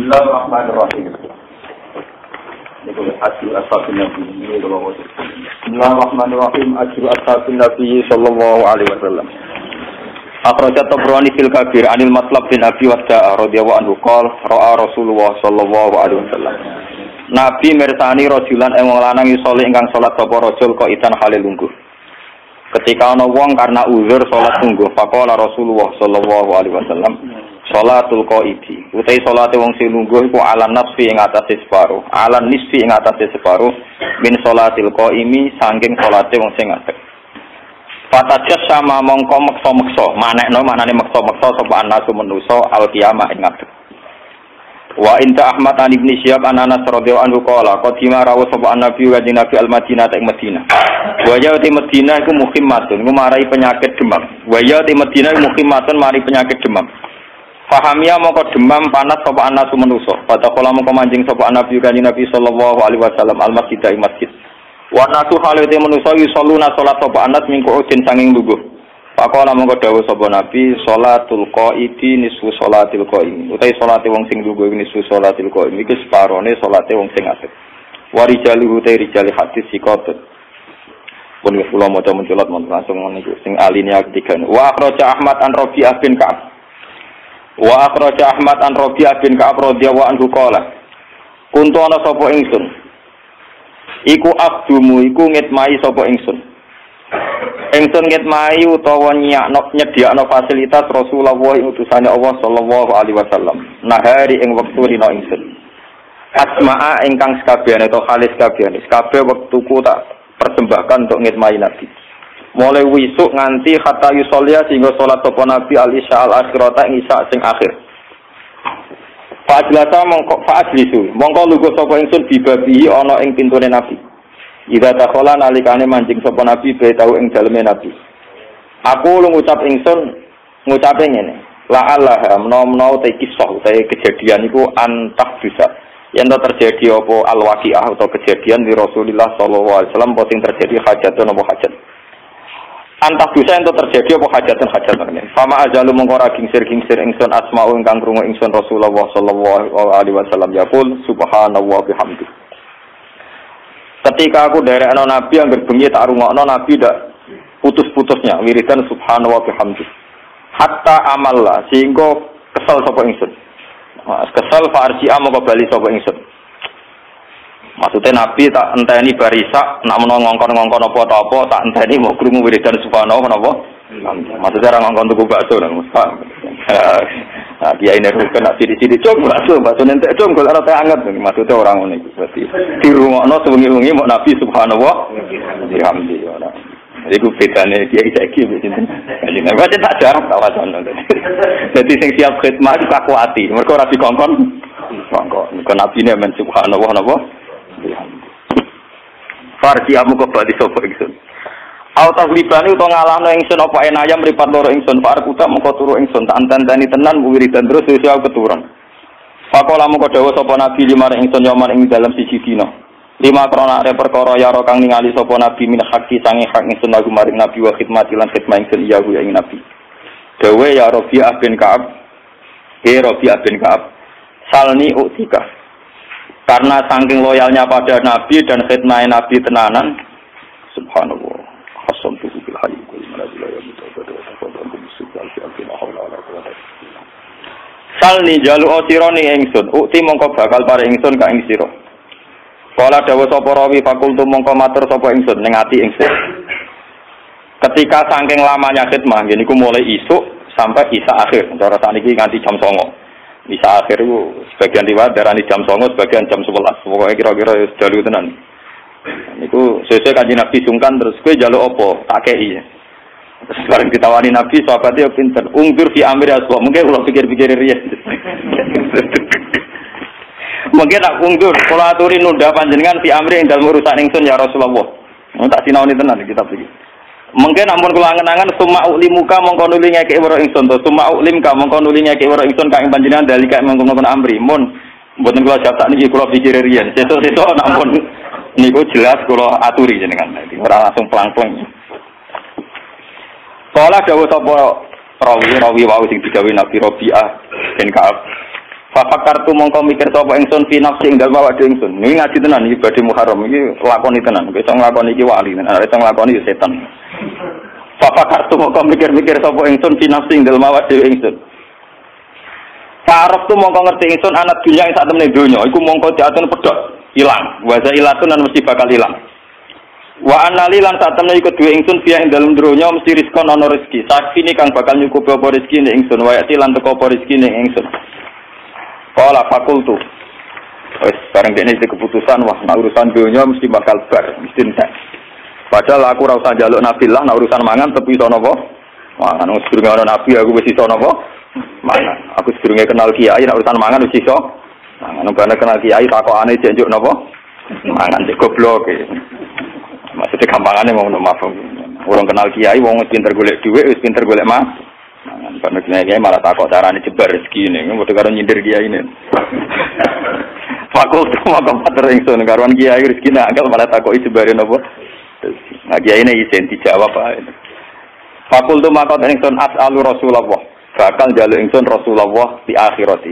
Bismillahirrahmanirrahim. Bismillahirrahmanirrahim. Ajru ashabin Nabi sallallahu alaihi wasallam. Akhrajat Tabrani fil Kabir anil Matlab bin Abi Wadda'a radhiyallahu anhu qala ra'a Rasulullah sallallahu alaihi wasallam. Nabi mirsani rajulan ing wong lanang saleh ingkang salat sapa rajul kok itan halil lungguh. Ketika ana wong karena uzur salat lungguh, faqala Rasulullah sallallahu alaihi wasallam, salatul qaidi. Utai salate wong sing lungguh iku alan nafsi ing atase separo, alan nisfi ing atase separo min salatil qaimi saking salate wong sing ngadeg. Fatajas sama mongko meksa-meksa, manekne meksa-meksa sapa anasu manusa al qiyamah ing ngadeg. Wa inta Ahmad an Ibnu Syihab an Anas radhiyallahu anhu qala qadima rawu sapa nabi wa nabi al Madinah ing Madinah. Wa ya di Madinah iku muhimmatun ngumarai penyakit demam. Wa ya di Madinah muhimmatun mari penyakit demam. Fahamia mongko demam panas sapa anasu manusa. Fatakola mongko manjing sapa nabi wa nabi sallallahu alaihi wasallam al masjid ing masjid. Wa nasu halite manusa yusalluna salat sapa anas mingku udin sanging lungguh. Pakola mongko dawuh sapa nabi salatul qaidi nisfu salatil qaim. Utai salate wong sing lungguh nisfu salatil qaim iki separone salate wong sing asik. Wa rijali utai rijali hadis sikot. Pun kula maca mencolot langsung niku sing aline ketiga. Wa akhraja Ahmad an Rabi'ah bin Ka'ab. Wa akhraja Ahmad an Rabi'ah bin Ka'ab radhiyallahu anhu qala kuntu ana sapa ingsun iku abdumu iku ngitmai sapa ingsun ngitmai utawa nyediakno fasilitas Rasulullah utusane Allah sallallahu alaihi wasallam nahari ing wektu rina ingsun asma'a ingkang sekabehane to halis kabehane kabeh wektuku tak persembahkan untuk ngitmai Nabi mulai wisuk nganti hatta yusolya sehingga salat sapa Nabi al-isya al-akhirata ing isya sing akhir Fa'ajlasa mongko lugu sapa ingsun bibabihi ana ing pintune Nabi. Ida takhala nalikane manjing sapa Nabi bae tau ing daleme Nabi. Aku lu ngucap ingsun ngucape ngene. La Allah menawa te kisah utawa kejadian iku antah bisa. Yen terjadi apa al-waqiah atau kejadian di Rasulullah sallallahu alaihi wasallam apa sing terjadi hajatun apa hajat. Antah bisa ento terjadi apa hajatan ini. Fama ajalu mengko ra gingsir ingsun asma'u ingkang krungu ingsun Rasulullah sallallahu alaihi wasallam yaqul subhanallah bihamdi. Ketika aku derekno Nabi yang bengi tak rungokno Nabi ndak putus-putusnya wiridan subhanallah bihamdi. Hatta amalla sehingga kesel sapa ingsun. Kesel farji'a mongko bali sapa ingsun. Maksudnya Nabi tak enteni barisa, nak menawa ngongkon-ngongkon apa-apa, tak enteni mau krungu wiridan subhanallah napa? Maksudnya orang ngongkon tuku bakso nang Pak. Nah, dia ini rukun nak sidi-sidi cung bakso nentek cung kok ora teh anget. Maksudnya orang ngono iku. Berarti dirungokno sewengi-wengi mau Nabi subhanallah alhamdulillah. Jadi ku bedane dia iki sinten. Jadi nek wae tak jarang tak wacono. Dadi sing siap khidmat aku ati, mergo ora dikongkon. Kok Nabi ne men subhanallah napa? Farji amu kebali sapa ingsun. Auta glibani utawa ngalahno ingsun apa enayam mripat loro ingsun farkuta mengko turu ingsun tak antani tenan wiridan terus sesuk keturun. Faqala mengko dawuh sapa nabi limare ingsun yoman ing dalam siji dina. Lima krana are perkara ya kang ningali sapa nabi min haqqi sange hak ingsun lagu maring nabi wa khidmati lan khidmah ingsun iya ya ing nabi. Dawe ya Rabi'ah bin Ka'ab. Rabi'ah bin Ka'ab. Salni utika. Karena saking loyalnya pada Nabi dan khidmah Nabi tenanan, subhanallah, hasam tu bil hayy kul manazila ya mutawada wa tafadhal bisukal fi alfina hawla wala quwwata illa billah. Salni jalu osironi ingsun, ukti mongko bakal pare ingsun ka ing sira. Kala dawuh sapa rawi fakultu mongko matur sapa ingsun ning ati ingsun. Ketika saking lamanya khidmah, niku mulai isuk sampai isya akhir, cara sakniki nganti jam 09.00. Bisa akhir itu sebagian riwayat darani jam 09.00, sebagian jam 11. Pokoknya kira-kira jalu tenan. Niku sesuai kanjeng Nabi sungkan terus kowe njaluk apa? Tak kei. Terus bareng ditawani Nabi sahabate pinter. Ungdur fi amri aswa. Mungkin kula pikir-pikir riyen. Mungkin tak ungdur kula aturi nunda panjenengan fi amri ing dalem urusan ingsun ya Rasulullah. Tak sinaoni tenan kitab iki. Mungkin ampun kula angen-angen summa ulimuka mongko nuli ngeke weruh ingsun to summa ulimka mongko nuli ngeke weruh ingsun ka ing panjenengan dalika mongkon amri mun mboten kula jawab niki kula pikir riyen sesuk-sesuk ampun niku jelas kula aturi jenengan ora langsung plang-plang. Kala dawuh sapa rawi wau sing digawe Nabi Rabi'ah bin Ka'ab Fa fakartu mongko mikir sapa ingsun fi nafsi ing dalem awake ingsun. Niki ngaji tenan iki badhe Muharram iki lakoni tenan. Iso nglakoni iki wali tenan, iso nglakoni yo setan. Fa fakartu mongko mikir-mikir sapa ingsun fi nafsi ing dalem awake ingsun. Farok tu mongko ngerti ingsun anak dunya ing sak temene donya iku mongko diatur pedhot ilang. Wa zailatun lan mesti bakal ilang. Wa annali lan sak temene iku duwe ingsun biya ing dalem donya mesti rizkon ana rezeki. Sakine kang bakal nyukupi apa rezeki ning ingsun wa yati lan teko apa rezeki ning ingsun. Qala fakultu. Wis bareng dene iki keputusan wah nek urusan donya mesti bakal bar, mesti entek. Padahal aku ora usah njaluk nabilah nek urusan mangan tepi iso napa? Mangan wis durung ana nabi aku wis iso napa? Mangan. Aku sedurunge kenal kiai nek urusan mangan wis iso. Mangan ben kenal kiai takokane jenjuk napa? Mangan cek goblok e. Maksudnya gampangane mau mafhum. Urung kenal kiai wong wis pinter golek dhuwit, wis pinter golek mas. Mangan ben kiai malah takok carane jebar rezeki ning padha karo nyindir kiai ning. Fakultu maka matur ingsun karuan kiai rezeki angel malah takoki jebare napa? Nah kiai ini isen dijawab ae. Fakultu maka ingsun as'alu Rasulullah. Bakal njaluk ingsun Rasulullah di akhirati.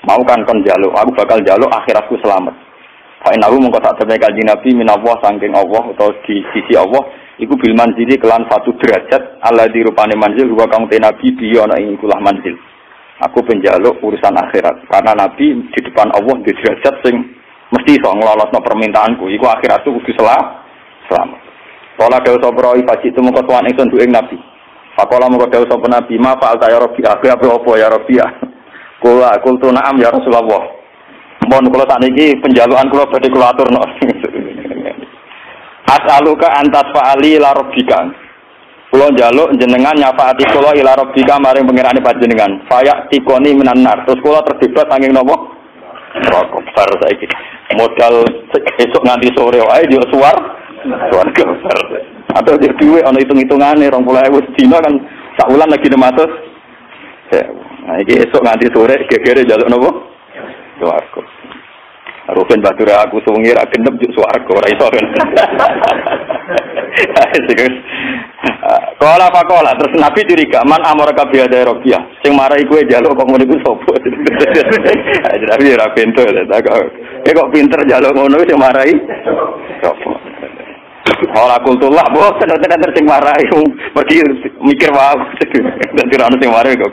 Mau kan kon njaluk, aku bakal njaluk akhiratku selamat. Fa innahu mongko sak temene kanjeng Nabi minallah saking Allah utawa di sisi Allah iku bil manzili kelan satu derajat alladzi rupane manzil wa kang te Nabi biya ana ing kulah manzil. Aku penjaluk urusan akhirat karena Nabi di depan Allah di derajat sing mesti iso nglolosno permintaanku iku akhiratku kudu selamat. Kala dawuh sapa faji tu mongko tuan ingsun duwe Nabi. Pakola mongko dawuh sapa Nabi ma fa'al ta ya Rabbi apa ya Rabbi. Kula kultu na'am ya Rasulullah. Mohon kula sakniki penjalukan kula badhe kula aturno. As'aluka antas fa'ali ila rabbika. Kula njaluk jenengan nyafaati kula ila rabbika maring pangerane panjenengan. Faya tikoni minan nar. Terus kula terbebas saking napa? Neraka besar saiki. Modal esuk nganti sore wae yo swarga besar. Atau dia duwe ana hitung-hitungane 20.000 dina kan sak wulan lagi 600. Nah iki esuk nganti sore gegere njaluk napa? Swarga. Rugen batur aku suwengi ra genep juk swarga ora iso kan. Kala pakola terus Nabi curiga man amara kabeh ada Rabiah sing marai kowe njaluk kok ngono iku sapa. Jadi ora pintu ta kok pinter njaluk ngono sing marai sapa. Ora kultullah bosen tenan sing marai pergi mikir wae dadi ora ono sing marai kok.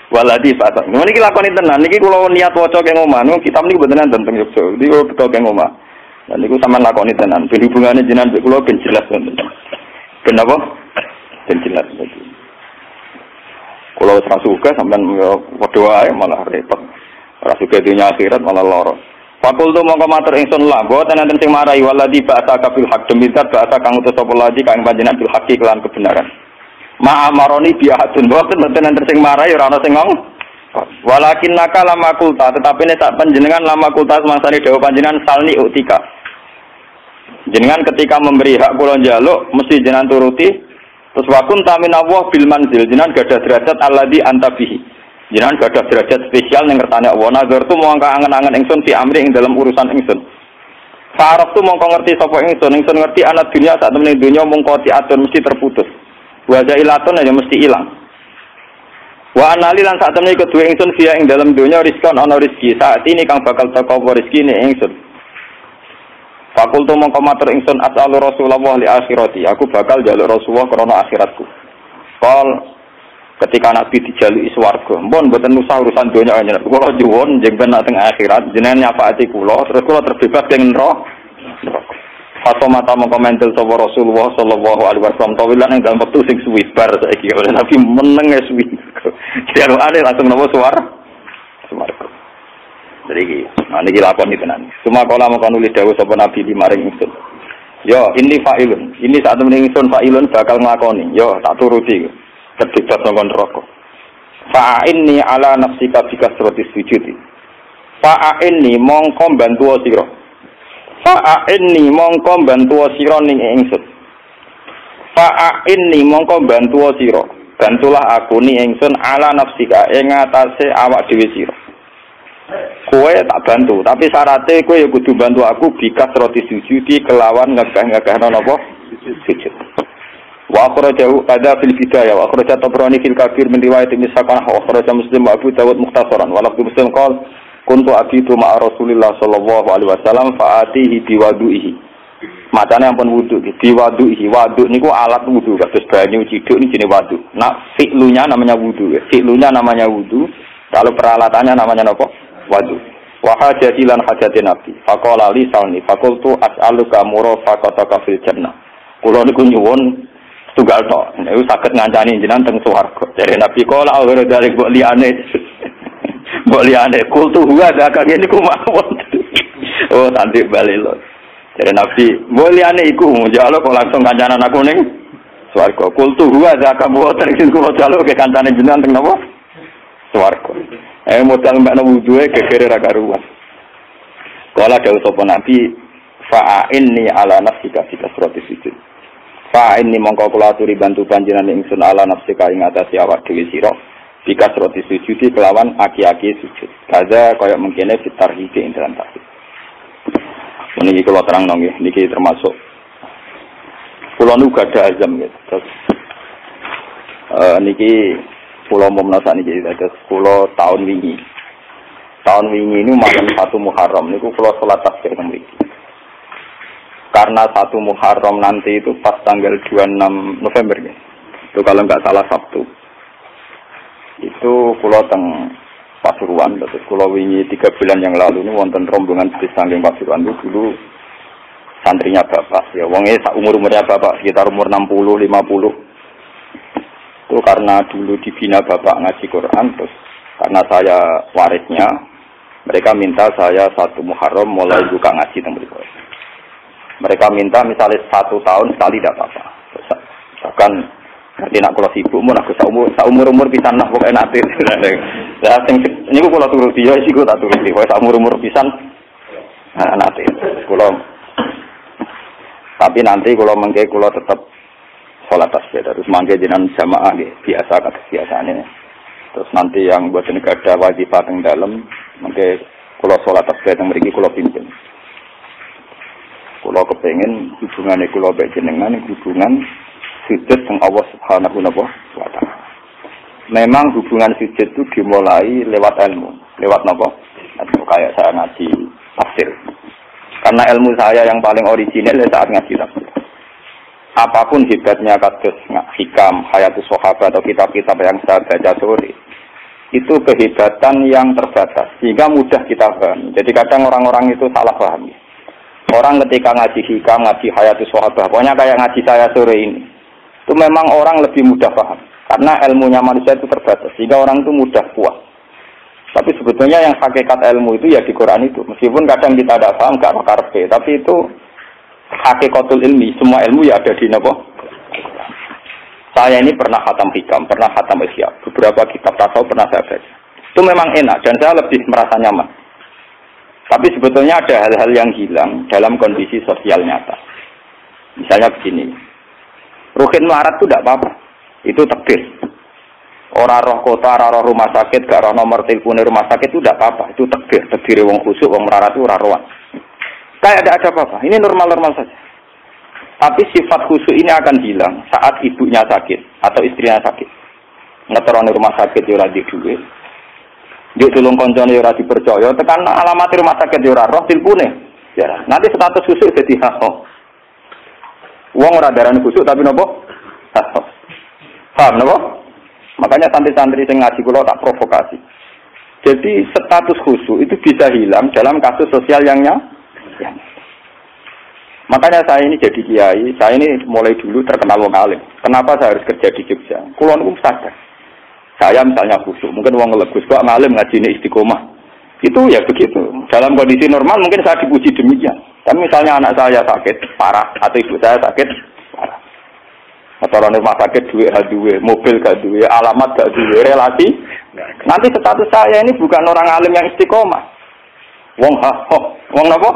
Waladi fatah. Niki iki lakoni tenan. Niki kula niat waca keng omah. Kitab niki mboten enten teng Yogyakarta. Niki kula beto keng omah. Lan niku sampean lakoni tenan. Ben hubungane jenengan mbek kula ben jelas wonten. Ben apa? Ben jelas. Kula wis rasuka sampean padha wae malah repot. Rasuka dunya akhirat malah lara. Fakultu mongko matur ingsun lah, boten enten sing marai waladi ba'sa kabil haq demi zat ba'sa kang utus sapa ladi kang panjenengan bil haqi kelan kebenaran. Ma'amaroni bi'atun boten enten sing marai ora ana sing ngong. Walakin naka lama kulta tetapi nek tak panjenengan lama kulta semangsane dawuh panjenengan salni utika. Jenengan ketika memberi hak kula njaluk mesti jenengan turuti. Terus wakun tamin Allah bil manzil jenengan gadah derajat alladzi anta bihi. Jenengan gadah derajat spesial ning ngertane Allah. Nazar tu mongko angen-angen ingsun fi amri ing dalam urusan ingsun. Farok tu mongko ngerti sapa ingsun ngerti anak dunia sak temene dunya mongko diatur mesti terputus. Wa zailatun aja mesti ilang. Wa anali lan sak temene kedue ingsun via ing dalam dunya rizkon ana rezeki. Saat ini kang bakal teko apa rezekine ingsun. Fakultu mongko matur ingsun as'alu Rasulullah li akhirati. Aku bakal njaluk Rasulullah krana akhiratku. Qal ketika Nabi dijaluki swarga, mbon mboten usah urusan dunya jenengan. Kula nyuwun jenengan teng akhirat jenengan nyafaati kula terus kula terbebas ing neraka. Fatomata mengkomentar sapa Rasulullah sallallahu alaihi wasallam tawilan ing dalem wektu sing suwi bar saiki oleh Nabi meneng suwi. Diarone langsung napa swarga. Jadi iki, niki lakoni tenan. Cuma kala mongko nulis dawuh sapa Nabi di maring ingsun. Yo, ini fa'ilun. Ini sak temene ingsun fa'ilun bakal nglakoni. Yo, tak turuti. Terbebas saka neraka. Fa'inni ala nafsika bikasrati sujudi. Fa'inni mongko bantu sira. Fa'inni mongko bantu sira ning ingsun. Fa'inni mongko bantu sira. Bantulah aku ni ingsun ala nafsika ing atase awak dhewe sira. Kowe tak bantu, tapi syaratnya kowe ya kudu bantu aku bikas roti sujudi kelawan ngegah-ngegahno napa sujud. Wa akhrajahu ada fil bidayah wa akhrajat Tabrani fil kabir min riwayat Ibnu Sa'ad wa akhraja Muslim wa Abu Dawud mukhtasaran wa lafdhu Muslim qala kuntu abidu ma'a Rasulillah sallallahu alaihi wasallam fa'atihi biwadu'ihi. Macane ampun wudu, biwadu'ihi. Wadu niku alat wudu, kados banyu ciduk ini jenenge wadu. Nah, fi'lunya namanya wudu. Fi'lunya namanya wudu. Kalau peralatannya namanya apa? Wadu. Wa hajati lan hajati Nabi. Faqala li salni faqultu as'aluka murafaqataka fil jannah. Kula niku nyuwun tunggal tok. Niku saged ngancani jenengan teng swarga. Jare Nabi kala ora dalek mbok liyane. Mbok liyane kultu huwa dak niku mawon. Oh, nanti bali lho. Jare Nabi, mbok liyane iku njalo kok langsung kancanan aku ning swarga. Kultu huwa dak mboten kula jalo ke kancane jenengan teng napa? Swarga. Modal mbakna wuduhe gegere ra karuan. Kala dawuh sapa Nabi, fa'inni ala nafsika fi kasrati sujud. Fa'inni mongko kula aturi bantu panjenengan ingsun ala nafsika ing atase awak dhewe sira. Fi kasrati sujud kelawan aki-aki sujud. Kaza kaya mengkene fitarhi ing dalam tahid. Meniki kula terangno nggih, niki termasuk kula nu gadah azam nggih. Terus niki kula mau menasak niki terus kula tahun wingi. Tahun wingi ini malam 1 Muharram niku kula salat tasbih teng mriki. Karena 1 Muharram nanti itu pas tanggal 26 November ya. Itu kalau nggak salah Sabtu. Itu kula teng Pasuruan, terus kula wingi 3 bulan yang lalu ini wonten rombongan bis saking Pasuruan itu dulu santrinya bapak ya wonge sak umur-umurnya bapak sekitar umur 60 50. Itu karena dulu dibina bapak ngaji Quran, terus karena saya warisnya mereka minta saya 1 Muharram mulai buka ngaji teng mriku. Mereka minta misalnya 1 tahun sekali tidak apa-apa. Bahkan nanti nak kalau sibuk mun aku umur pisan lah pokoke nate. Lah sing niku kula turuti ya iki kula tak turuti. Pokoke umur pisan nate. Kula tapi nanti kula mengke kula tetap salat tasbih terus mangke jenengan jamaah nggih biasa kata biasane. Terus nanti yang buat negara wajib teng dalem mengke kula salat tasbih teng mriki kula pimpin. Kula kepengin hubungane kula mek jenengan hubungan sujud dengan Allah Subhanahu wa taala. Memang hubungan sujud itu dimulai lewat ilmu. Lewat napa? Kayak saya ngaji tafsir. Karena ilmu saya yang paling original saat ngaji tafsir. Apapun hebatnya kados hikam, hayatus sahabat atau kitab-kitab yang saya baca sore, itu kehebatan yang terbatas sehingga mudah kita paham. Jadi kadang orang-orang itu salah paham. Orang ketika ngaji hikam, ngaji hayatus sahabat, pokoknya kayak ngaji saya sore ini. Itu memang orang lebih mudah paham karena ilmunya manusia itu terbatas sehingga orang itu mudah puas. Tapi sebetulnya yang hakikat ilmu itu ya di Quran itu, meskipun kadang kita tidak paham gak karpe, tapi itu hakikatul ilmi, semua ilmu ya ada di napa. Saya ini pernah khatam hikam, pernah khatam ihya, beberapa kitab tasawuf pernah saya baca. Itu memang enak dan saya lebih merasa nyaman. Tapi sebetulnya ada hal-hal yang hilang dalam kondisi sosial nyata. Misalnya begini. Ruhin melarat itu tidak apa-apa. Itu takdir. Orang roh kota, orang roh rumah sakit, gak roh nomor telepon rumah sakit itu tidak apa-apa. Itu takdir. Takdir wong khusuk, wong melarat itu raruan. Kayak tidak ada apa-apa. Ini normal-normal saja. Tapi sifat khusuk ini akan hilang saat ibunya sakit atau istrinya sakit. Ngeterone rumah sakit ya ora di duwe. Dia tulung koncone ya ora dipercaya. Tekan alamat rumah sakit ya ora roh telepone. Ya, nanti status khusuk jadi haso. Wong ora darani khusuk tapi napa? Haso. Paham napa? Makanya santri-santri sing ngaji kula tak provokasi. Jadi status khusuk itu bisa hilang dalam kasus sosial yang nyata. Makanya saya ini jadi kiai, saya ini mulai dulu terkenal wong alim. Kenapa saya harus kerja di Jogja? Kula niku sadar. Saya misalnya khusuk, mungkin wong ngelegus kok ngalim ngajine istiqomah. Itu ya begitu. Dalam kondisi normal mungkin saya dipuji demikian. Tapi misalnya anak saya sakit parah atau ibu saya sakit parah. Atau rumah sakit duwe, mobil gak duwe, alamat gak duwe, relasi. Nanti status saya ini bukan orang alim yang istiqomah. Wong wong napa?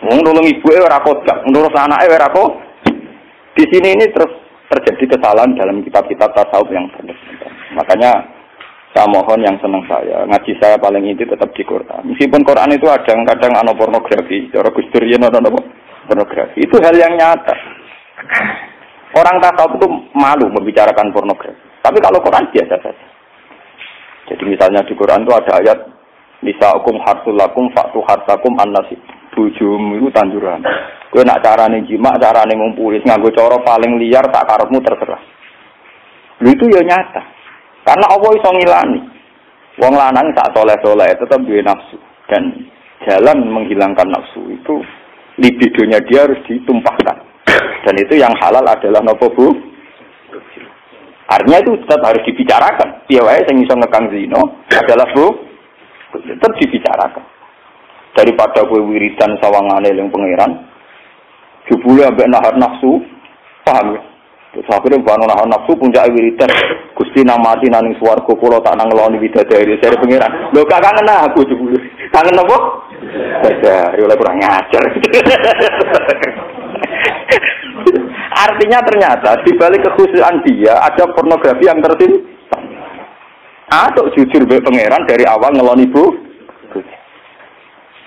Wong nulung ibuke ora kodak, ngurus anake ora kok. Di sini ini terus terjadi kesalahan dalam kitab-kitab tasawuf yang benar. Makanya saya mohon yang senang saya, ngaji saya paling inti tetap di Quran. Meskipun Quran itu kadang ada pornografi, cara Gus Dur yen ana pornografi. Itu hal yang nyata. Orang tasawuf itu malu membicarakan pornografi. Tapi kalau Quran biasa saja. Jadi misalnya di Quran itu ada ayat Nisaukum harsul lakum fa'tu harsakum annasi. Bojomu iku tanduran. Kowe nak carane jima, carane ngumpuli nganggo cara paling liar tak karepmu terserah. Itu ya nyata. Karena Allah iso ngilani. Wong lanang sak soleh-soleh tetap duwe nafsu dan jalan menghilangkan nafsu itu libidonya dia harus ditumpahkan. Dan itu yang halal adalah nopo Bu? Artinya itu tetap harus dibicarakan. Piye wae sing iso ngekang zina adalah Bu tetap dibicarakan. Daripada kowe wiridan sawangane ning pangeran, jebule ambek nahan nafsu, paham ya? Terus akhirnya bano nahan nafsu puncak wiridan, Gusti namati nang swarga kula tak nang ngeloni bidadari dari pangeran. Lho gak kangen aku jebule. Kangen apa? Bidadari oleh kurang ngajar. Artinya ternyata di balik kekhususan dia ada pornografi yang tersimpan. Atau jujur be pangeran dari awal ngeloni Bu.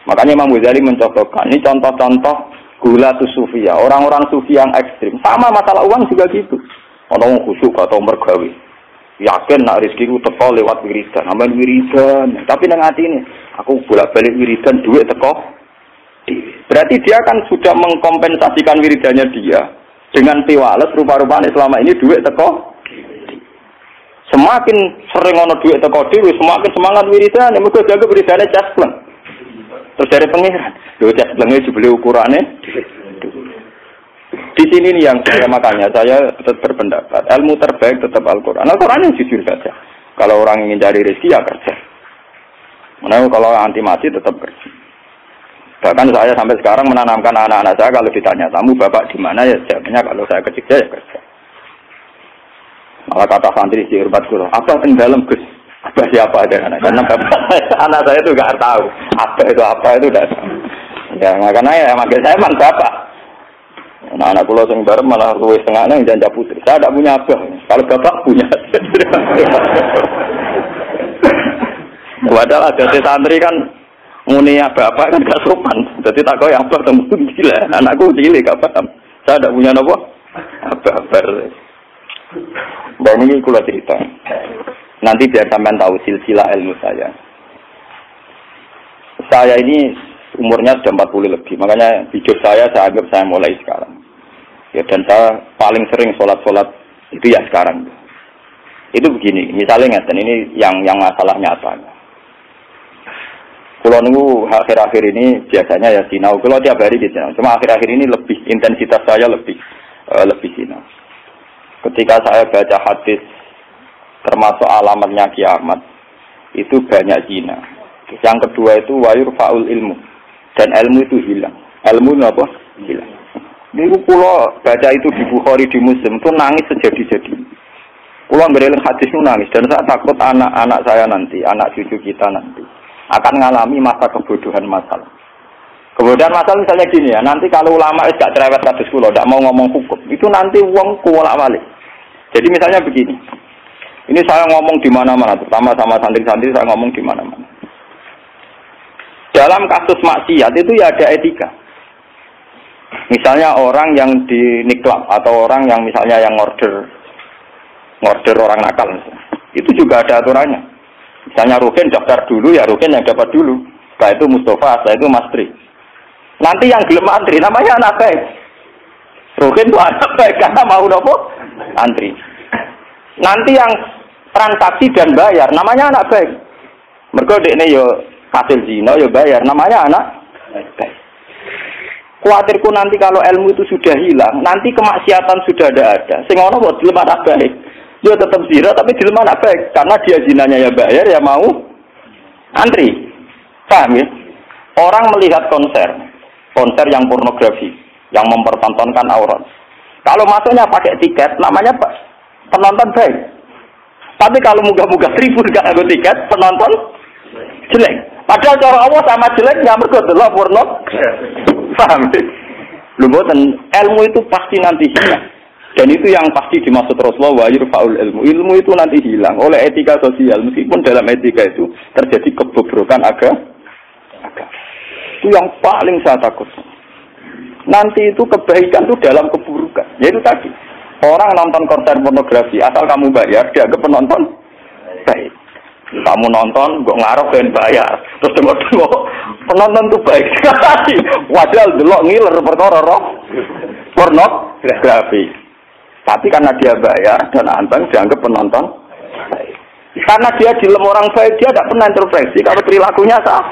Makanya Imam Ghazali mencontohkan ini contoh-contoh gula tu sufia, orang-orang sufi yang ekstrim. Sama masalah uang juga gitu. Orang khusyuk atau mergawe. Yakin nak rezekiku teko lewat wiridan, aman wiridan. Tapi nang ati ini, aku bolak-balik wiridan duit teko. Berarti dia kan sudah mengkompensasikan wiridannya dia dengan piwales rupa-rupanya selama ini duit teko. Semakin sering ono duit teko dhewe, semakin semangat wiridan, mergo jaga wiridane caspleng. Terus dari pengiran, lho casplenge jebule ukurane. Di sini nih yang makanya saya tetap berpendapat, ilmu terbaik tetap Al-Qur'an. Al-Qur'an yang jujur saja. Kalau orang ingin cari rezeki ya kerja. Menawa kalau anti mati tetap kerja. Bahkan saya sampai sekarang menanamkan anak-anak saya kalau ditanya, "Kamu Bapak di mana?" ya jawabnya kalau saya kerja ya kerja. Malah kata santri di hormat guru, apa yang dalam Gus? Apa siapa aja anak? Karena anak saya itu nggak tahu apa itu tidak tahu. Ya makanya ya makanya saya emang bapak. Nah, anak pulau sing bareng malah luwes tengahnya yang janda putri. Saya tidak punya abah. Kalau bapak punya. Padahal ada santri kan muni bapak kan gak sopan. Jadi tak kau yang abah temu gila. Anakku cilik gak paham. Saya tidak punya apa? Abah. Dan ini kula cerita. Nanti biar sampean tahu silsilah ilmu saya. Saya ini umurnya sudah 40 lebih. Makanya hidup saya anggap saya mulai sekarang. Ya, dan saya paling sering sholat itu ya sekarang. Itu begini. Misalnya ini yang masalah nyata. Kalau nunggu akhir-akhir ini biasanya ya sinau. Kalau tiap hari di sinau. Cuma akhir-akhir ini lebih intensitas saya lebih sinau. Ketika saya baca hadis termasuk alamatnya kiamat, itu banyak zina. Yang kedua itu wayur faul ilmu, dan ilmu itu hilang. Ilmu apa? Hilang. Ini pulau baca itu di Bukhari di Muslim itu nangis sejadi-jadi. Pulau ngereling hadis itu nangis, dan saya takut anak-anak saya nanti, anak cucu kita nanti akan mengalami masa kebodohan masalah. Kebodohan masalah misalnya gini ya, nanti kalau ulama gak cerewet kados kula, tidak mau ngomong hukum, itu nanti uang kuwalak-walik. Jadi misalnya begini, ini saya ngomong di mana-mana, terutama sama santri-santri saya ngomong di mana-mana. Dalam kasus maksiat itu ya ada etika. Misalnya orang yang di niklab atau orang yang misalnya yang order orang nakal, itu juga ada aturannya. Misalnya Rukin daftar dulu ya Rukin yang dapat dulu. Setelah itu Mustafa, setelah itu Mas Tri. Nanti yang gelem antri namanya anak baik. Rukin itu anak baik karena mau nopo antri. Nanti yang transaksi dan bayar namanya anak baik. Mergo dekne yo hasil zina yo bayar namanya anak baik. Kuatirku nanti kalau ilmu itu sudah hilang, nanti kemaksiatan sudah ada. Sing ono kok dilem anak baik. Yo tetap zina tapi dilem anak baik karena dia zinanya ya bayar ya mau antri. Paham ya? Orang melihat konser yang pornografi, yang mempertontonkan aurat. Kalau masuknya pakai tiket, namanya penonton baik. Tapi kalau muga-muga tribun gak ada tiket, penonton jelek. Padahal cara Allah sama jeleknya mergo delok porno. Paham? Lho mboten, ilmu itu pasti nanti hilang. Dan itu yang pasti dimaksud Rasulullah wa yurfa'ul ilmu. Ilmu itu nanti hilang oleh etika sosial. Meskipun dalam etika itu terjadi kebobrokan agama. Itu yang paling saya takut. Nanti itu kebaikan itu dalam keburukan. Yaitu tadi, orang nonton konser pornografi, asal kamu bayar, dianggap penonton baik. Kamu nonton, kok ngarep dan bayar. Terus tengok penonton tuh baik sekali. Wajar delok ngiler perkara pornografi. Tapi karena dia bayar dan Anteng dianggap penonton baik. Karena dia dilem orang baik, dia tidak pernah intervensi kalau perilakunya salah.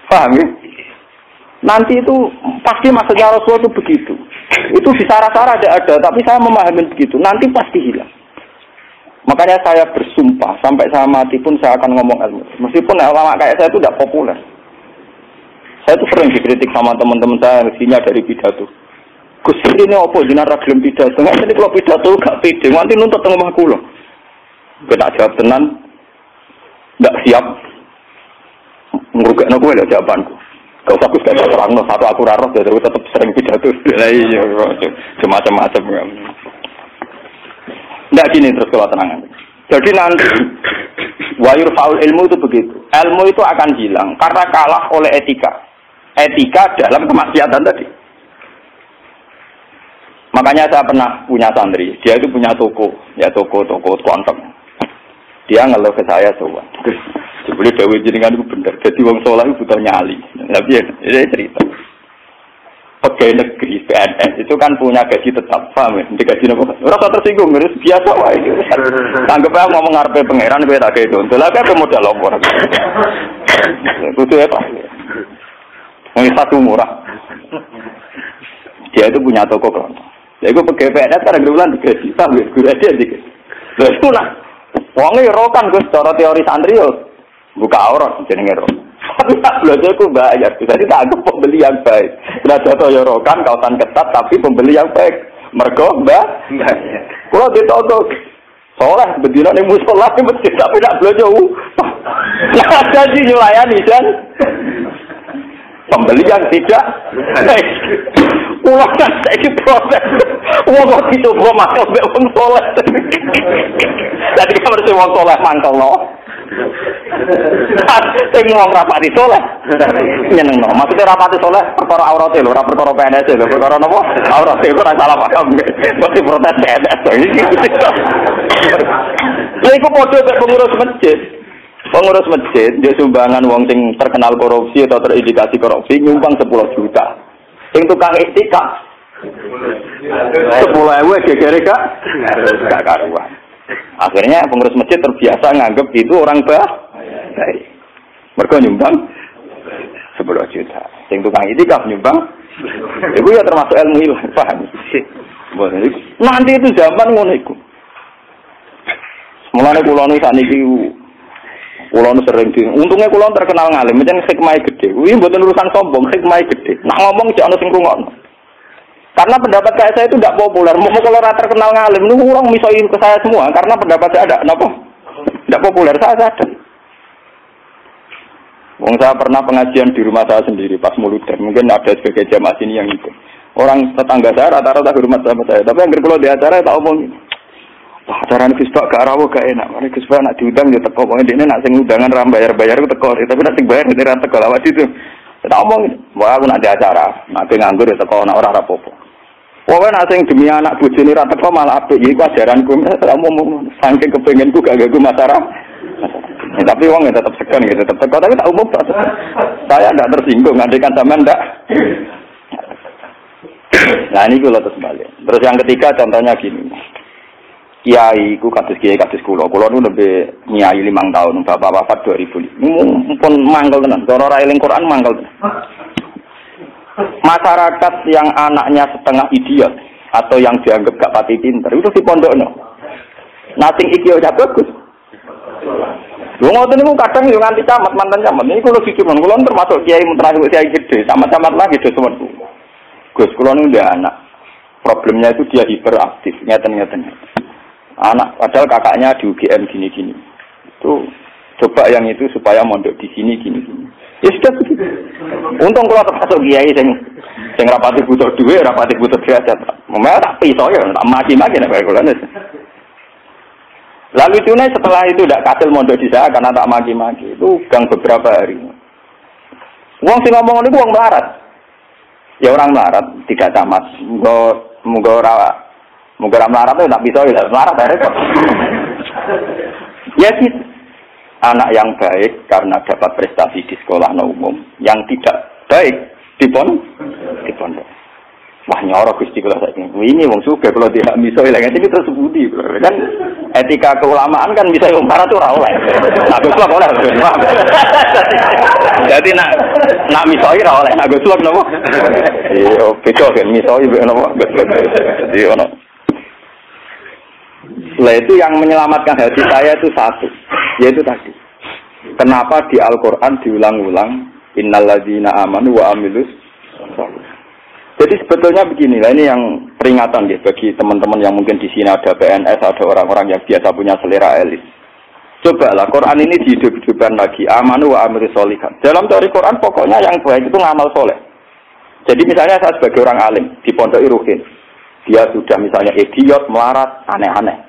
Paham ya? Nanti itu pasti maksudnya Rasulullah itu begitu. Itu di sarah-sarah ada, tapi saya memahami begitu. Nanti pasti hilang. Makanya saya bersumpah sampai saya mati pun saya akan ngomong ilmu. Meskipun ulama kayak saya itu tidak populer. Saya itu sering dikritik sama teman-teman saya yang isinya dari pidato. Gus ini apa jenengan ra gelem pidato? Nggak jadi kalau pidato gak pede, nanti nuntut teng omah kula. Kita jawab tenan, nggak siap. Ngrugekno kowe lho jawabanku. Gak usah Gus gak terangno satu aku ra roh terus tetep sering pidato. Lah iya macam-macam. Nggak gini terus kalau tenangan. Jadi nanti wayur faul ilmu itu begitu. Ilmu itu akan hilang karena kalah oleh etika. Etika dalam kemaksiatan tadi. Makanya saya pernah punya santri, dia itu punya toko kontong. Dia ngeluh ke saya sowan. Sebelum Dewi jenengan itu bener. Jadi wong saleh itu butuh nyali. Tapi ini cerita. Pegawai negeri PNS itu kan punya gaji tetap, paham ya? Gaji apa? Rasa tersinggung, harus biasa wae. Anggap aja ngomong ngarepe pangeran kowe tak gawe donto. Lah kabeh modal lapor. Kudu ya, Pak. Wong satu murah. Dia itu punya toko kelontong. Ya gue pegawai PNS kan bulan digaji, paham ya? Guru aja dikit. Lah itu lah. Wongnya rokan Gus, cara teori santri yo buka aurat jenenge ro. Tapi tak belajar ku bayar. Jadi tak anggap pembeli yang baik. Sudah jatuh yo rokan kautan ketat tapi pembeli yang baik. Mergo mbak. Kalau ditonton soleh bedina ning musala ning masjid tapi tak belajar. Nah jadi nyulayani kan. Pembeli yang tidak baik. Ulah kan saiki proses. Wong kok dicoba masuk mbek wong soleh. Jadi kamar sing wong soleh mangkelno. Sing wong rapati soleh. Nyenengno. Maksudnya rapati soleh perkara aurate lho, ora perkara PNS lho, perkara napa? Aurate ora salah paham. Mesti protes PNS. Lha iku padha karo pengurus masjid. Pengurus masjid dia sumbangan wong sing terkenal korupsi atau terindikasi korupsi nyumbang 10 juta. Sing tukang iktikaf 10.000 gegere gak karuan. Akhirnya pengurus masjid terbiasa nganggep itu orang baik. Mergo nyumbang 10 juta. Sing tukang iktikaf nyumbang itu ya termasuk ilmu ilang, paham? Nanti itu zaman ngono iku. Mulane kula nu sakniki kula nu sering untungnya kula terkenal ngalim, pancen hikmahe gede. Kuwi mboten urusan sombong, hikmahe gede. Nak ngomong jek ana sing rungokno. Karena pendapat saya itu tidak populer. Mau kalau ora terkenal ngalim, lu orang misoi ke saya semua karena pendapat saya ada napa? Tidak populer, saya sadar. Wong saya pernah pengajian di rumah saya sendiri pas Muludan. Mungkin ada sebagai jamaah sini yang itu. Orang tetangga saya rata-rata hormat sama saya. Tapi yang kalau di acara tak omong. Wah, acara Gus Pak gak rawo gak enak. Mari Gus Pak nak diundang ya teko. Pokoke dene nak sing undangan ra bayar-bayar ku teko. Tapi nak sing bayar dene ra teko. Lawat itu. Tak omong. Wah, aku nak di acara. Nak nganggur ya teko nak ora rapopo. Pokoke nak sing demi anak bojone ra teko malah apik. Iki ajaranku. Tak omong saking kepengenku gak ganggu masyarakat. Tapi uangnya tetap segan gitu, tetap teko. Tapi tak umum. Saya tidak tersinggung. Andaikan sama ndak. Nah ini kalau terus balik. Terus yang ketiga contohnya gini. Kiai ku kados kiai kados kula. Kula nu lebih nyai 5 tahun, bapak wafat 2005. Mumpun mangkel tenan. Cara ra eling Quran mangkel tenan. Masyarakat yang anaknya setengah idiot atau yang dianggap gak pati pinter itu di pondokno. Nah sing iki ora bagus. Lho ngoten niku kadang yo nganti camat mantan camat. Niku kula siji mon. Kula termasuk kiai terakhir kiai gede, sama camat lagi do semetu. Gus kula nu ndek anak. Problemnya itu dia hiperaktif, ngeten-ngeten. Anak padahal kakaknya di UGM gini-gini. Itu coba yang itu supaya mondok di sini gini-gini. Ya sudah begitu. Untung kalau termasuk kiai sing rapati butuh duit, rapati butuh derajat. Memang tak pisau ya, tak maki-maki nek kula nek. Lalu itu setelah itu tidak kasil mondok di saya karena tak maki-maki. Itu gang beberapa hari. Wong sing ngomong niku wong melarat. Ya orang melarat, tidak camat. Muga ora melarat itu tak bisa ya, melarat repot. Ya gitu. Anak yang baik karena dapat prestasi di sekolah umum, yang tidak baik di pondok. Wah nyoro Gusti kula saiki. Ini wong sugih kalau tidak miso ilang iki terus budi. Kan etika keulamaan kan bisa wong para tuh ora oleh. Nah Gusti oleh. Jadi nak miso ora oleh. Nak Gusti napa? Iya, beda kan miso iki napa? Jadi ono. Lah itu yang menyelamatkan hati saya itu satu, yaitu tadi. Kenapa di Al-Qur'an diulang-ulang innalladzina amanu wa amilus sholihati. Jadi sebetulnya beginilah, ini yang peringatan ya bagi teman-teman yang mungkin di sini ada PNS, ada orang-orang yang biasa punya selera elit. Cobalah Quran ini dihidup-hidupkan lagi, amanu wa amilus sholihat. Dalam teori Quran pokoknya yang baik itu ngamal soleh. Jadi misalnya saya sebagai orang alim di Pondok Ruhin, dia sudah misalnya idiot, melarat, aneh-aneh.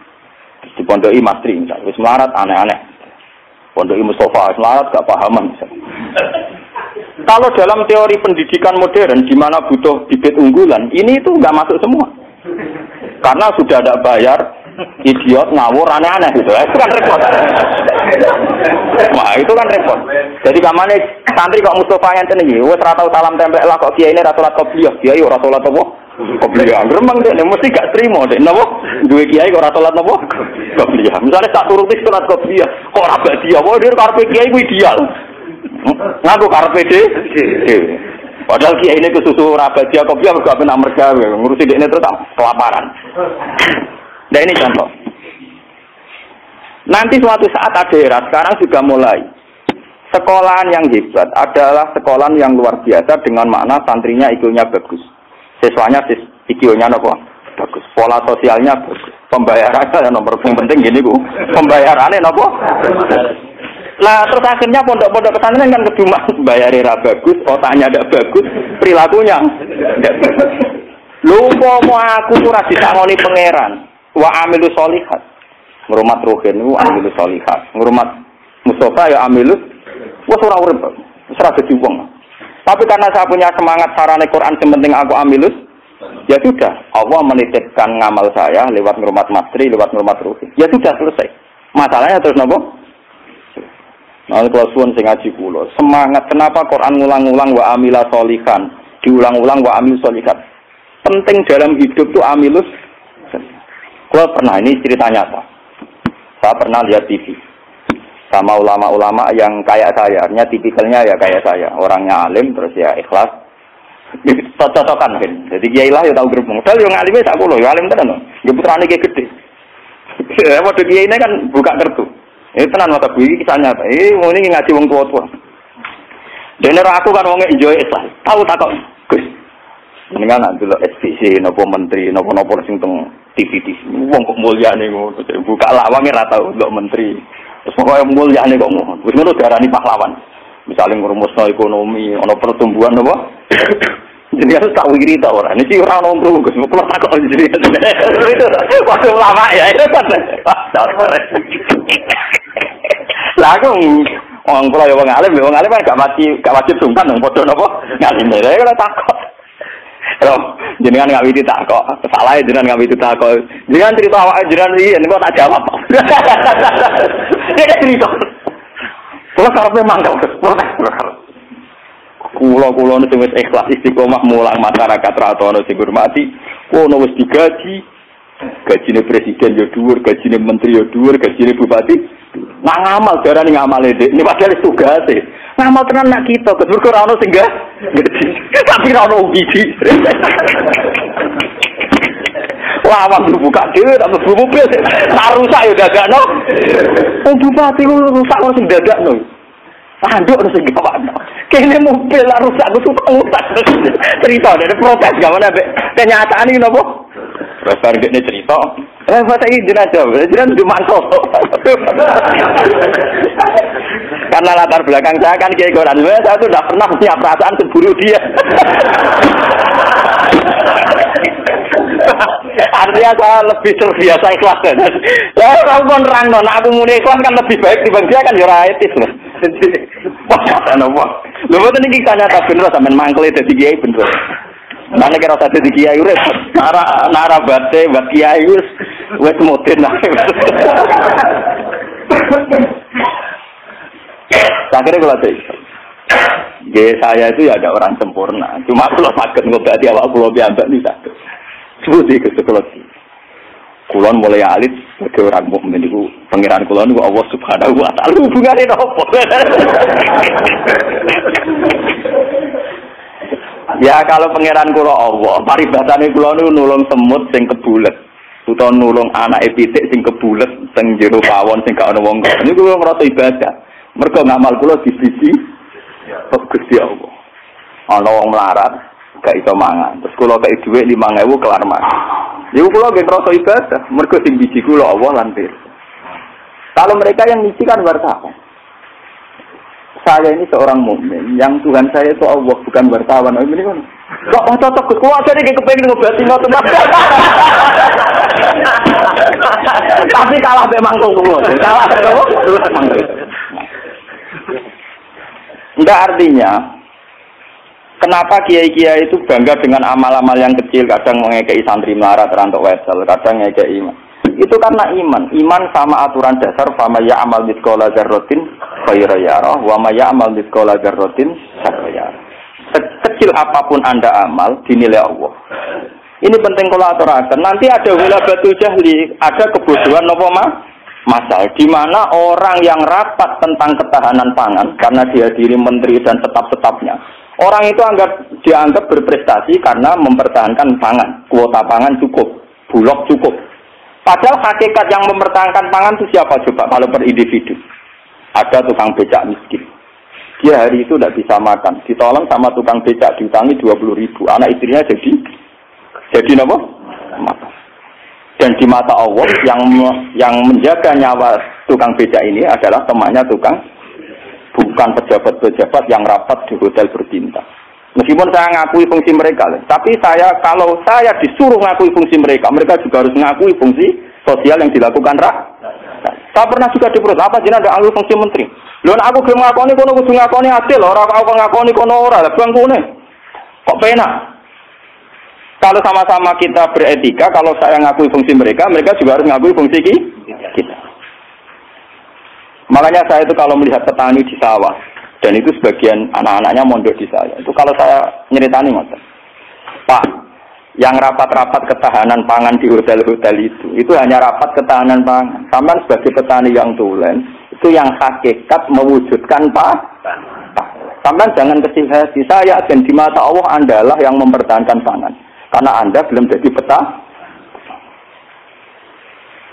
Di Pondok Mastri misalnya, melarat, aneh-aneh. Pondok Mustafa, melarat, gak pahaman misalnya. Kalau dalam teori pendidikan modern, di mana butuh bibit unggulan, ini itu nggak masuk semua. Karena sudah ada bayar, idiot, ngawur, aneh-aneh gitu. Itu kan repot. Wah, itu kan repot. Jadi kamane santri kok Mustafa yang cenengi, wes ora tau salam tempel lah kok kiai ini ra salat qobliyah. Kiai ora salat apa? Qobliyah. Gremeng dek mesti gak trimo dek napa? Duwe kiai kok ora salat napa? Qobliyah. Misale tak turuti salat qobliyah, kok ora badiah. Wah, dia karepe kiai ku ideal. Ngaku karepe dhewe. Padahal kiai ini kesusu rabadia kopi aku gak pernah mergawe ngurusi dekne terus kelaparan. Nah ini contoh. Nanti suatu saat ada era sekarang juga mulai. Sekolahan yang hebat adalah sekolahan yang luar biasa dengan makna santrinya IQ-nya bagus. Siswanya IQ-nya apa? Bagus. Pola sosialnya bagus. Pembayarannya nomor penting gini Bu. Pembayarannya apa? Nah terus akhirnya pondok-pondok pesantren kan kedua bayarnya bagus, otaknya tidak bagus, perilakunya tidak bagus. Lupa mau aku tuh rasi sangoni pangeran, wa amilus sholihat, ngurumat ruhin, wa amilus sholihat, ngurumat Mustafa ya amilus, wah surah urip, serah jadi uang. Tapi karena saya punya semangat sarane Quran sementing aku amilus, ya sudah, Allah menitipkan ngamal saya lewat ngurumat mastri, lewat ngurumat ruhin. Ya sudah selesai. Masalahnya terus nopo? Nah, kalau suwun sing ngaji kula, semangat kenapa Quran ngulang-ulang wa amila sholihan, diulang-ulang wa amil sholihat. Penting dalam hidup itu amilus. Kula pernah, ini cerita nyata. Saya pernah lihat TV sama ulama-ulama yang kayak saya, artinya tipikalnya ya kayak saya, orangnya alim terus ya ikhlas. Cocok-cocokan kan. Jadi kiai lah ya tahu grup modal yo ngalime sak kula, yo alim tenan. Yo putrane ki gede. Ya model kiai ini kan buka kartu. Tenan mata bu iki kisah nyata. Ini ngaji wong tua-tua. Dene aku kan wong enjoy Islam. Tahu tak kok. Gus. Mendingan nak delok SPC napa menteri napa sing teng TV wong kok mulyane ngono. Buka lawange ra tau delok menteri. Terus pokoke mulyane kok ngono. Wis ngono diarani pahlawan. Misalnya ngurumusno ekonomi, ana pertumbuhan napa? Jadi harus tak wiri ta ora. Niki ora ono ngru Gus. Kok tak kok jadi. Waktu lama ya itu kan. Lah aku wong kula yo wong alim kan gak wajib sungkan nang padha napa ngalim rek ora takok. Loh, jenengan ngawiti takok. Salah jenengan ngawiti takok. Jenengan cerita awake jenengan iki niku tak jawab. Dia cerita. Kula karepe mangkel. Kula sing wis ikhlas istiqomah mulang masyarakat ra ono sing hormati, kono wis digaji. Gajine presiden yo dhuwur, gajine menteri yo dhuwur, gajine bupati. Nak ngamal darane ngamale Dik. Ini padahal tugase. Ngamal tenan nak kita, kedur ora ono sing gaji. Tapi ora ono biji. Wah, wong buka dhewe tak mlebu mobil. Tak rusak yo dadakno. Wong bupati rusak wong sing dadakno. Anduk sing gawakno. Kene mobil lah rusak ku utang. Cerita dari protes gak mana kenyataan iki napa? Besar gini cerita, masa ini jenazah dimantau. Karena latar belakang saya kan kayak Quran, saya tuh tidak pernah punya perasaan cemburu dia. Artinya saya lebih terbiasa ikhlas kan. Lah orang pun nerang non, aku muni ikhlas kan lebih baik dibanding dia kan jora etis loh. Wah, apa? Lho mboten iki nyata bener sampean mangkel dadi kiai bener. Mana kira usah dadi kiai urip. Nara bate buat kiai wis moden lah. Akhirnya kalau saya itu ya ada orang sempurna. Cuma kalau sakit ngobati awak kulo biasa nih sakit. Seperti itu kalau kulon mulai alit sebagai orang mukmin itu pangeran kulon itu Allah Subhanahu wa taala hubungannya apa? Ya kalau pangeran kula Allah, paribasane kula niku nulung semut sing kebulet, utawa nulung anake pitik sing kebulet teng jero pawon sing gak ana wong. Niku kula ngrasa ibadah. Mergo ngamal kula dibiji Gusti Allah. Ana wong melarat, gak iso mangan. Terus kula kei dhuwit 5.000 kelar mangan. Niku kula nggih ngrasa ibadah, mergo sing biji kula Allah lan pirsa. Kalau mereka yang biji kan wartawan. Saya ini seorang mukmin, yang Tuhan saya itu Allah, bukan wartawan. Ini kan, kok cocok ke keluarga ini kepengen ngobati ngoten. Tapi kalah memang kok. Kalah enggak artinya, kenapa kiai-kiai itu bangga dengan amal-amal yang kecil, kadang mengekei santri melarat rantok wesel, kadang ngekei iman. Itu karena iman sama aturan dasar fama ya'mal mithqala dzarratin khairan yarah wa ma ya'mal mithqala dzarratin syarran yarah. Sekecil apapun Anda amal dinilai Allah. Ini penting kalau aturaken. Nanti ada wilabatul jahli, ada kebodohan napa masal di mana orang yang rapat tentang ketahanan pangan karena dihadiri menteri dan staf-stafnya. Orang itu dianggap berprestasi karena mempertahankan pangan, kuota pangan cukup, bulog cukup. Padahal hakikat yang mempertahankan pangan itu siapa coba kalau per individu? Ada tukang becak miskin. Dia hari itu tidak bisa makan. Ditolong sama tukang becak diutangi 20.000. Anak istrinya jadi apa? Makan. Dan di mata Allah yang menjaga nyawa tukang becak ini adalah temannya tukang, bukan pejabat-pejabat yang rapat di hotel berbintang. Meskipun saya ngakui fungsi mereka, tapi kalau saya disuruh ngakui fungsi mereka juga harus ngakui fungsi sosial yang dilakukan Saya pernah juga diproses, apa jenengan ada ngakui fungsi menteri? Lho aku gelem ngakoni kono kudu ngakoni adil, ora aku ngakoni kono ora, lah bangkune. Kok penak? Kalau sama-sama kita beretika, kalau saya ngakui fungsi mereka juga harus ngakui fungsi kita. Makanya saya itu kalau melihat petani di sawah, dan itu sebagian anak-anaknya mondok di saya. Itu kalau saya nyeritani ngoten. Pak, yang rapat-rapat ketahanan pangan di hotel-hotel itu hanya rapat ketahanan pangan. Sampai sebagai petani yang tulen, itu yang hakikat mewujudkan Sampai jangan kecil hati. Saya dan di mata Allah Andalah yang mempertahankan pangan. Karena Anda belum jadi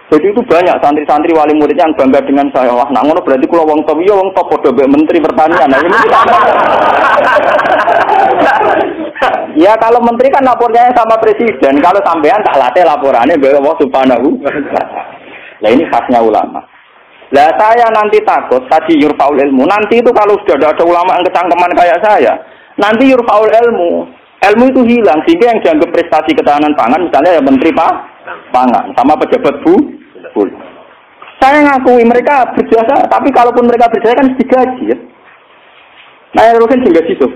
Jadi itu banyak santri-santri wali murid yang bangga dengan saya. Wah, nak ngono berarti kula wong top, ya wong top padha mbek menteri pertanian. Nah, ini ya kalau menteri kan lapornya sama presiden. Kalau sampean tak latih laporannya mbek Allah Subhanahu. Nah, ini khasnya ulama. Lah saya nanti takut tadi yurfaul ilmu. Nanti itu kalau sudah ada ulama yang kecangkeman kayak saya, nanti yurfaul ilmu. Ilmu itu hilang sehingga yang dianggap prestasi ketahanan pangan misalnya ya menteri pangan sama pejabat saya ngakui mereka berjasa, tapi kalaupun mereka berjasa kan digaji ya. Nah yang rutin digaji itu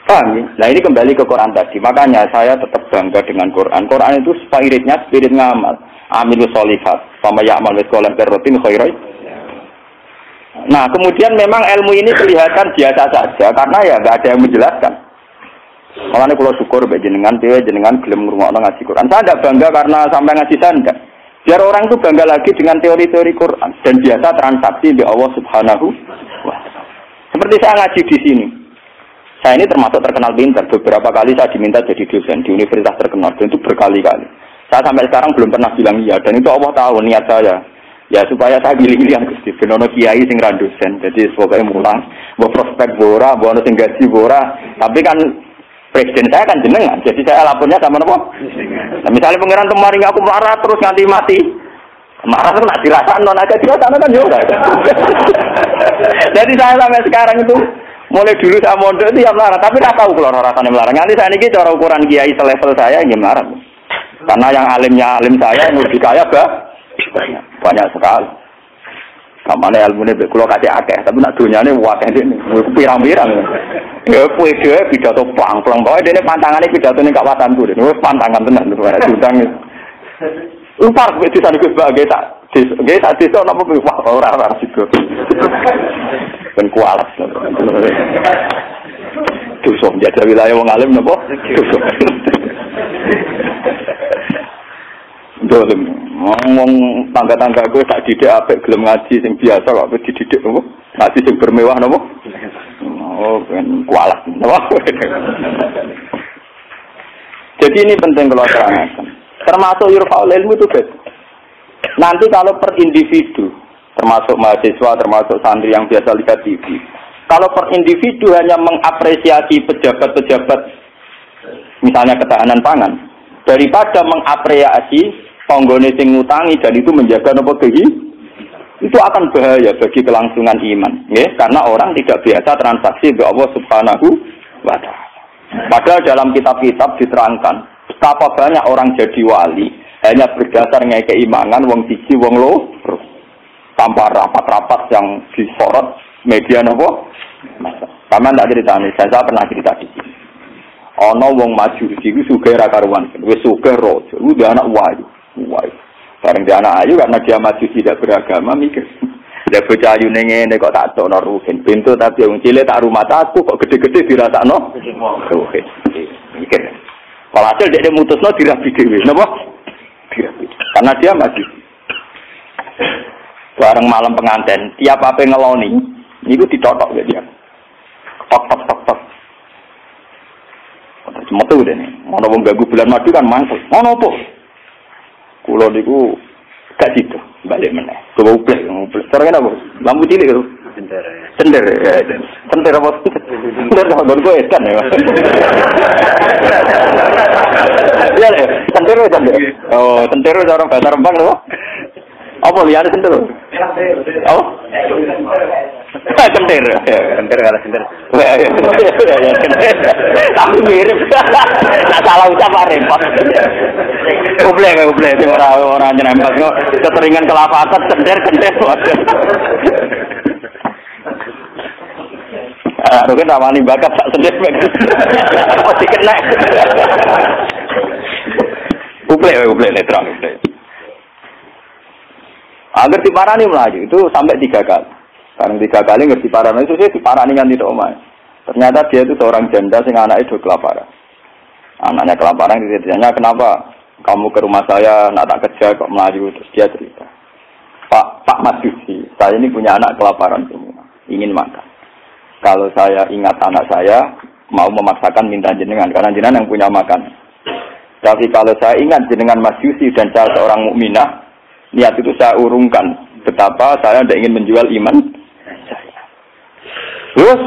paham ya? Nah ini kembali ke Quran tadi. Makanya saya tetap bangga dengan Quran. Quran itu spirit ngamal amilus sholihat sama ya'mal mithqala dzarratin khairan. Nah kemudian memang ilmu ini kelihatan biasa saja karena ya nggak ada yang menjelaskan. Makanya kalau syukur jenengan gelem ngrungokno ngaji Quran. Saya tidak bangga karena sampai ngaji saya enggak. Biar orang itu bangga lagi dengan teori-teori Quran dan biasa transaksi di Allah Subhanahu wa taala. Seperti saya ngaji di sini. Saya ini termasuk terkenal pintar. Beberapa kali saya diminta jadi dosen di universitas terkenal dan itu berkali-kali. Saya sampai sekarang belum pernah bilang iya dan itu Allah tahu niat saya. Ya supaya saya pilih-pilih Gusti benono kiai sing ra dosen. Jadi pokoknya mulang, mbok prospek bora, mbok ono sing gaji bora. Tapi kan presiden saya kan jenengan, jadi saya lapornya sama nopo. Nah, misalnya pangeran kemarin aku marah terus nganti mati, marah terus nak dirasa non agak dirasa kan juga. Jadi saya sampai sekarang itu mulai dulu saya mondok itu ya marah, tapi nggak tahu kalau rasanya melarang. Nanti saya ini cara ukuran kiai selevel saya yang marah, karena yang alimnya alim saya, yang lebih kaya banyak sekali. Kamane ilmune mek kula kasih akeh, tapi nak dunyane akeh dene. Pirang-pirang. Dhewe pidato plang-plang. Pokoke dene pantangane pidatone kawatanku dene. Wis pantangan tenan ora diundang. Upar wis disane Gus Bage tak Nggih tak desa napa wah ora sido. Ben kualat. Dosa jaga wilayah wong alim napa? Dosa. Dolim. Ngomong tangga-tangga gue tak didik apik gelem ngaji sing biasa kok dididik napa? Ngaji sing bermewah napa? Oh, ben kualat. Jadi ini penting kalau terangkan. Termasuk yurfa'ul ilmu itu guys. Nanti kalau per individu, termasuk mahasiswa, termasuk santri yang biasa lihat TV, kalau per individu hanya mengapresiasi pejabat-pejabat, misalnya ketahanan pangan, daripada mengapresiasi tonggone sing ngutangi dan itu menjaga nopo itu akan bahaya bagi kelangsungan iman, ya? Karena orang tidak biasa transaksi dengan Allah Subhanahu wa Ta'ala. Padahal dalam kitab-kitab diterangkan betapa banyak orang jadi wali hanya berdasar ngeke keimanan wong siji wong loro tanpa rapat-rapat yang disorot media nopo. Paman tak ceritani, saya pernah cerita di sini. Ono wong maju iki sugih ra karuan, wis sugih raja, udah anak wayu. Bareng dia anak ayu karena dia maju tidak beragama mikir. Lah bocah ayu ning ngene kok tak tokno ruhin. Pintu tapi wong cilik tak rumah aku kok gede-gede dirasakno. Ruhin. Mikir. Walhasil dia mutusno dirabi dhewe. Napa? Dirabi. Karena dia maju. Bareng malam pengantin, tiap apa ngeloni, niku ditotok ya dia. Tok. Cuma tuh deh nih. Ono wong ganggu bulan madu kan mantul. Ono apa? Kulo niku gak situ, balik meneh. Coba uplek. Sekarang apa? Lampu cilik itu. Sender. Sender apa? Sender sama gon kowe kan ya. Iya le, sender. Oh, sender orang bahasa Rembang lho. Apa liane sender? Oh. Sender kalau sender. Tapi mirip. Tak salah ucap repot. Ublek orang nyerempet kok keteringan kelapasan sender. Mungkin ramani bakat tak sender. Pasti kena. Ublek netral. Agar diparani melaju itu sampai 3 kali. Sekarang 3 kali ngerti parani itu saya diparani kan tidak omah. Ternyata dia itu seorang janda sing anaknya itu kelaparan. Anaknya kelaparan ditanya kenapa kamu ke rumah saya nak tak kerja kok melaju, terus dia cerita. Pak Majusi, saya ini punya anak kelaparan semua, ingin makan. Kalau saya ingat anak saya mau memaksakan minta jenengan karena jenengan yang punya makan. Tapi kalau saya ingat jenengan Majusi dan saya seorang mukminah, niat itu saya urungkan betapa saya tidak ingin menjual iman saya. Terus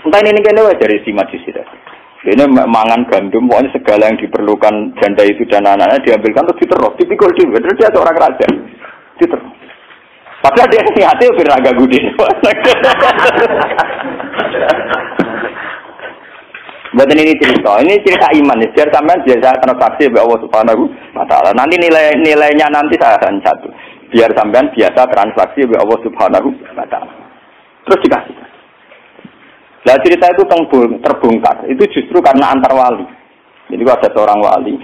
entah ini kene dari si Majusi tadi. Ini mangan gandum, pokoknya segala yang diperlukan janda itu dan anak-anaknya diambilkan terus diterus, dipikul dia. Terus dia seorang raja, diterus. Padahal dia niatnya beraga gudi. Buat ini cerita iman. Biar sampean biasa transaksi dengan Allah Subhanahu wa Ta'ala. Nanti nilainya nanti saya akan satu. Biar sampean biasa transaksi dengan Allah Subhanahu wa Ta'ala. Terus dikasih. Nah cerita itu terbongkar. Itu justru karena antar wali. Jadi ada seorang wali.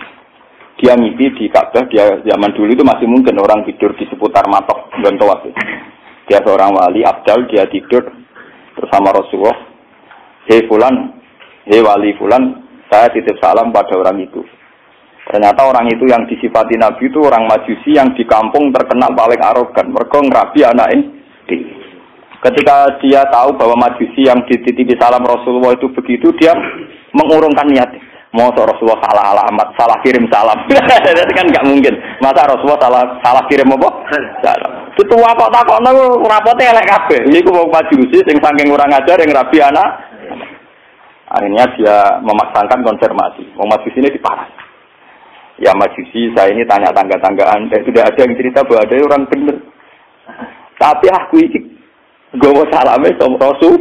Dia mimpi di Ka'bah. Dia zaman dulu itu masih mungkin orang tidur di seputar matok dan tawaf. Dia seorang wali abdal. Dia tidur bersama Rasulullah. Hei fulan. Hei wali fulan, saya titip salam pada orang itu. Ternyata orang itu yang disifati Nabi itu orang Majusi yang di kampung terkenal paling arogan. Mereka ngerabi anaknya. Ketika dia tahu bahwa Majusi yang dititipi salam Rasulullah itu begitu, dia mengurungkan niat. Mau Rasulullah salah alamat, salah kirim salam. Itu kan nggak mungkin. Masa Rasulullah salah kirim apa? Salam. Itu apa takokno rapotnya elek kabeh. Iku wong Majusi sing saking kurang ajar yang ngerabi anak. Akhirnya dia memaksakan konfirmasi. Mau Majusi ini diparah. Ya Majusi, saya ini tanya tangga-tanggaan. Sudah ada yang cerita bahwa ada orang benar. Tapi aku ini gowo salame sama Rasul.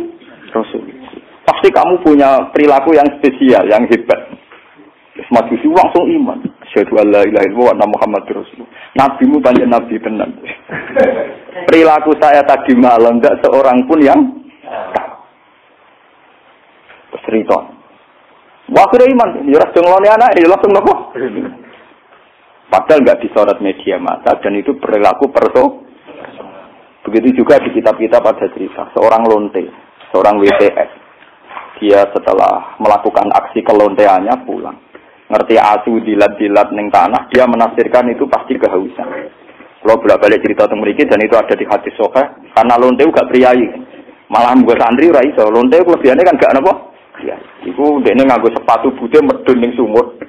Pasti kamu punya perilaku yang spesial, yang hebat. Majusi langsung iman. Asyhadu an la ilaha illallah wa anna Muhammadur Rasulullah. Nabimu banyak nabi benar. Perilaku saya tadi malam tidak seorang pun yang tahu. Cerita. Waktu iman, ya langsung ngeloni anak, ya langsung nopo. Padahal nggak disorot media massa dan itu perilaku Begitu juga di kitab-kitab ada cerita seorang lonte, seorang WTS. Dia setelah melakukan aksi kelonteannya pulang. Ngerti asu dilat-dilat ning tanah, dia menafsirkan itu pasti kehausan. Kalau bolak-balik cerita tentang mereka dan itu ada di hadis sahih, karena lonte gak priayi. Malah mbok santri ora iso, lonte kelebihane kan gak napa? Ya, iku dene nganggo sepatu putih medun ning sumur.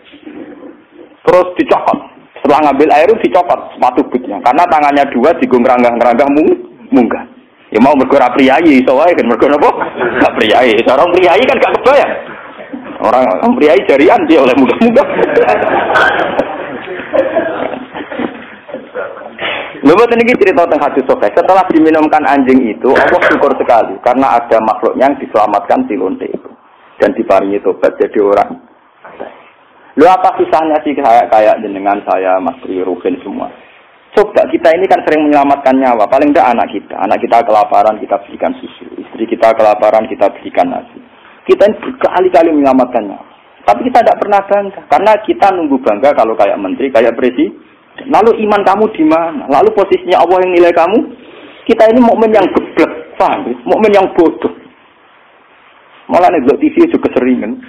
Terus dicopot. Setelah ngambil air dicopot sepatu bootnya karena tangannya dua digo ngeranggah-ngeranggah munggah. Ya mau mergo ora priyayi iso wae kan mergo napa? Gak priyayi. Orang priyayi kan gak kebayang. Orang priyayi jarian dia oleh munggah-munggah. Lalu ini cerita tentang hadis sahih. Setelah diminumkan anjing itu, Allah syukur sekali karena ada makhluknya yang diselamatkan si lonte itu dan diparingi tobat jadi orang. Lu apa susahnya sih kayak jenengan saya, Mas Tri, Ruben semua. Coba kita ini kan sering menyelamatkan nyawa. Paling tidak anak kita kelaparan kita berikan susu, istri kita kelaparan kita berikan nasi. Kita ini berkali-kali menyelamatkan nyawa. Tapi kita tidak pernah bangga karena kita nunggu bangga kalau kayak menteri, kayak presiden. Lalu iman kamu di mana? Lalu posisinya Allah yang nilai kamu? Kita ini mukmin yang geblek, paham? Mukmin yang bodoh. Malah nih TV juga keseringan.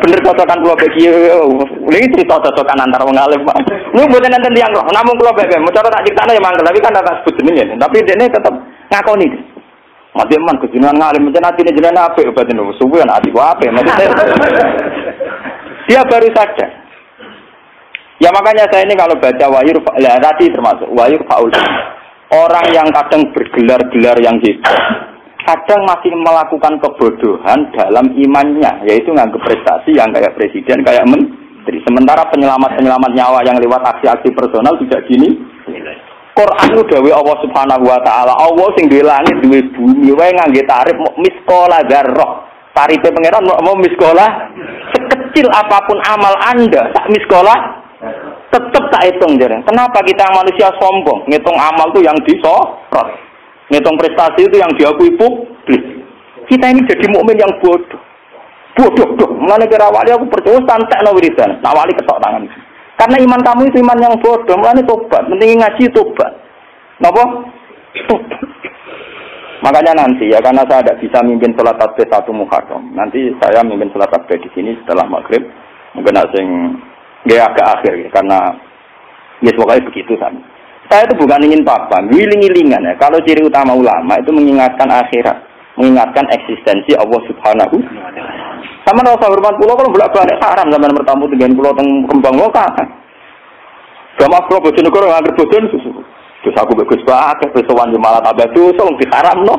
Bener cocokan pulau bagi, ini cerita cocokan antar wong alim. Ini bukan nanti yang roh, namun pulau bagi, mau cara tak cerita ya mangkel, tapi kan tak sebut ini. Tapi dia ini tetap ngakoni. Mati man kejenuhan ngalim, macam nanti ini jenuhan apa? Obatin dulu, subuh kan adik apa? Maksudnya dia baru sadar. Ya makanya saya ini kalau baca wahyu, tadi termasuk wahyu faul. Orang yang kadang bergelar-gelar yang hebat. Kadang masih melakukan kebodohan dalam imannya, yaitu nganggap prestasi yang kayak presiden, kayak menteri. Sementara penyelamat nyawa yang lewat aksi-aksi personal tidak gini. Quran itu dawe Allah Subhanahu wa taala, Allah sing duwe langit, duwe bumi, wae ngangge tarif miskola dzarrah. Tarife pangeran mau miskola sekecil apapun amal Anda, tak miskola tetap tak hitung jare. Kenapa kita manusia sombong, ngitung amal tuh yang disorot. Ngitung prestasi itu yang diakui publik. Kita ini jadi mukmin yang bodoh. Bodoh. Mulane kira wali aku percaya santekno wiridan. Nah wali ketok tangan. Karena iman kamu itu iman yang bodoh. Mulane tobat, penting ngaji tobat. Napa? Tobat. Makanya nanti ya karena saya tidak bisa mimpin salat tasbih 1 Muharram. Nanti saya mimpin salat tasbih di sini setelah maghrib. Mungkin agak akhir ya, karena pokoknya begitu kan. Saya itu bukan ingin papan, wiling-wilingan ya. Kalau ciri utama ulama itu mengingatkan akhirat, mengingatkan eksistensi Allah Subhanahu. Sama rasa hormat pulau kalau bolak-balik haram zaman bertamu dengan pulau teng Kembang Lokal. Gama pulau Bojonegoro nggak berbojon susu. Terus aku bagus banget, besowan malah tambah dosa, ditaram no.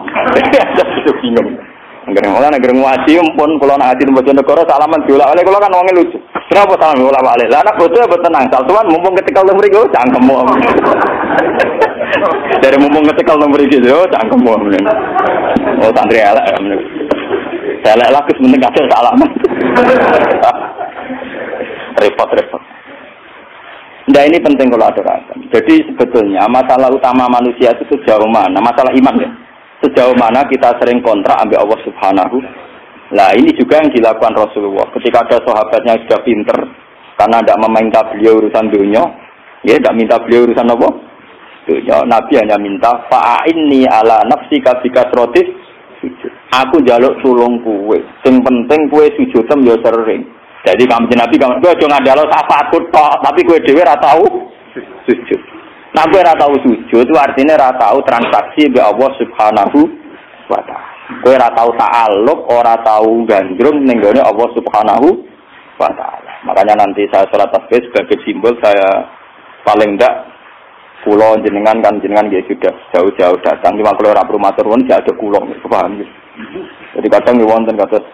Jadi bingung. Negeri ngaji pun pulau nanti di Bojonegoro salaman diulah oleh kalau kan uangnya lucu. Kenapa salaman diulah balik? Lah anak bocah bertenang, saltuan mumpung ketika lu merigo cangkemmu. Dari mumpung ketika lu merigo cangkemmu. Oh santri elek. Saya elek lagi sebenarnya kasih salaman. Repot. Nah ini penting kalau aturakan. Jadi sebetulnya masalah utama manusia itu sejauh mana? Masalah iman ya. Sejauh mana kita sering kontrak ambil Allah Subhanahu. Nah ini juga yang dilakukan Rasulullah. Ketika ada sahabatnya yang sudah pinter, karena tidak meminta beliau urusan dunia, ya tidak minta beliau urusan apa? Dunia. Nabi hanya minta fa'inni ala nafsika bikasrotis sujud. Aku jaluk tulung kue. Yang penting kue sujudem ya sering. Jadi kamu Nabi kamu kue jangan jaluk syafaat tok, tapi kue dewe ra tahu sujud. Nah, gue ora tahu sujud itu artinya ora tahu transaksi be Allah Subhanahu wa taala. Gue ora tahu ta'alluq, ora tahu gandrung ning gone Allah Subhanahu wa taala. Makanya nanti saya salat tasbih sebagai simbol saya paling ndak kula jenengan kan jenengan nggih sudah jauh-jauh datang. Cuma kalau ora matur nuwun gak ada kula, paham nggih. Jadi kadang wonten kados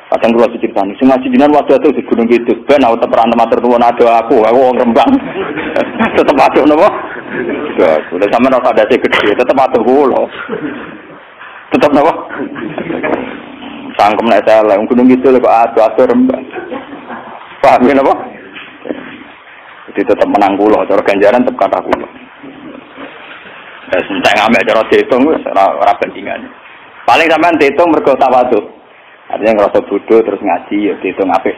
kadang kula diceritani sing ngaji jenengan waktu itu di Gunung Kidul ben aku teperan matur nuwun ada aku wong Rembang. Tetep ada napa? Sudah sama rasa ada gede, tetap atuh kula. Tetap napa? Sangkem nek saya lah gunung gitu kok atuh Rembang. Paham ya napa? Jadi tetap menang kula, cara ganjaran tetep kata kula. Entek ngambek cara diitung wis ora bandingan. Paling sampean diitung mergo tawadhu. Artinya ngerasa bodoh terus ngaji ya diitung apik.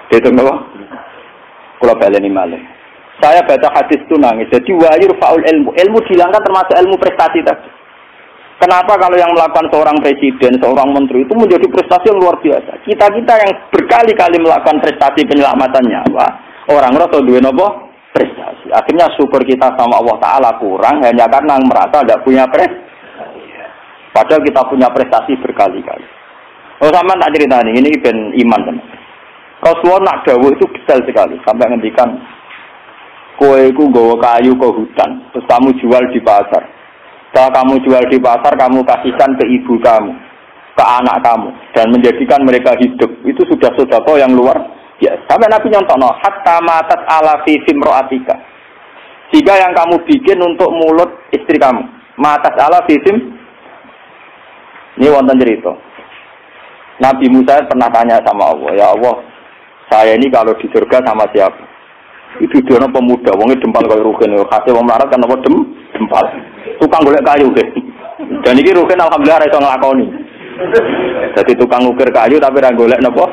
Diitung napa? Kula baleni malih. Saya baca hadis itu nangis. Jadi wahyu faul ilmu dihilangkan termasuk ilmu prestasi tadi. Kenapa kalau yang melakukan seorang presiden, seorang menteri itu menjadi prestasi yang luar biasa? Kita yang berkali-kali melakukan prestasi penyelamatan nyawa, orang rasa duwe nopo prestasi. Akhirnya syukur kita sama Allah Taala kurang hanya karena merasa tidak punya prestasi. Padahal kita punya prestasi berkali-kali. Oh sama tak cerita ini ben iman teman. Rasulullah nak dawuh itu detail sekali sampai ngendikan kowe iku nggawa kayu ke hutan, terus kamu jual di pasar. Setelah kamu jual di pasar, kamu kasihkan ke ibu kamu, ke anak kamu, dan menjadikan mereka hidup. Itu sudah sedekah yang luar biasa. Sampai Nabi nyontono, hatta matat ala fi simroatika. Jika yang kamu bikin untuk mulut istri kamu, matat ala fi sim. Ini wonten cerita. Nabi Musa pernah tanya sama Allah, ya Allah, saya ini kalau di surga sama siapa? Itu dia pemuda, wongnya dempal kalau rugen, khasnya wong melarat kan apa dempal. Tukang golek kayu deh. Dan ini rugen alhamdulillah iso nglakoni. Jadi tukang ukir kayu tapi ra golek napa?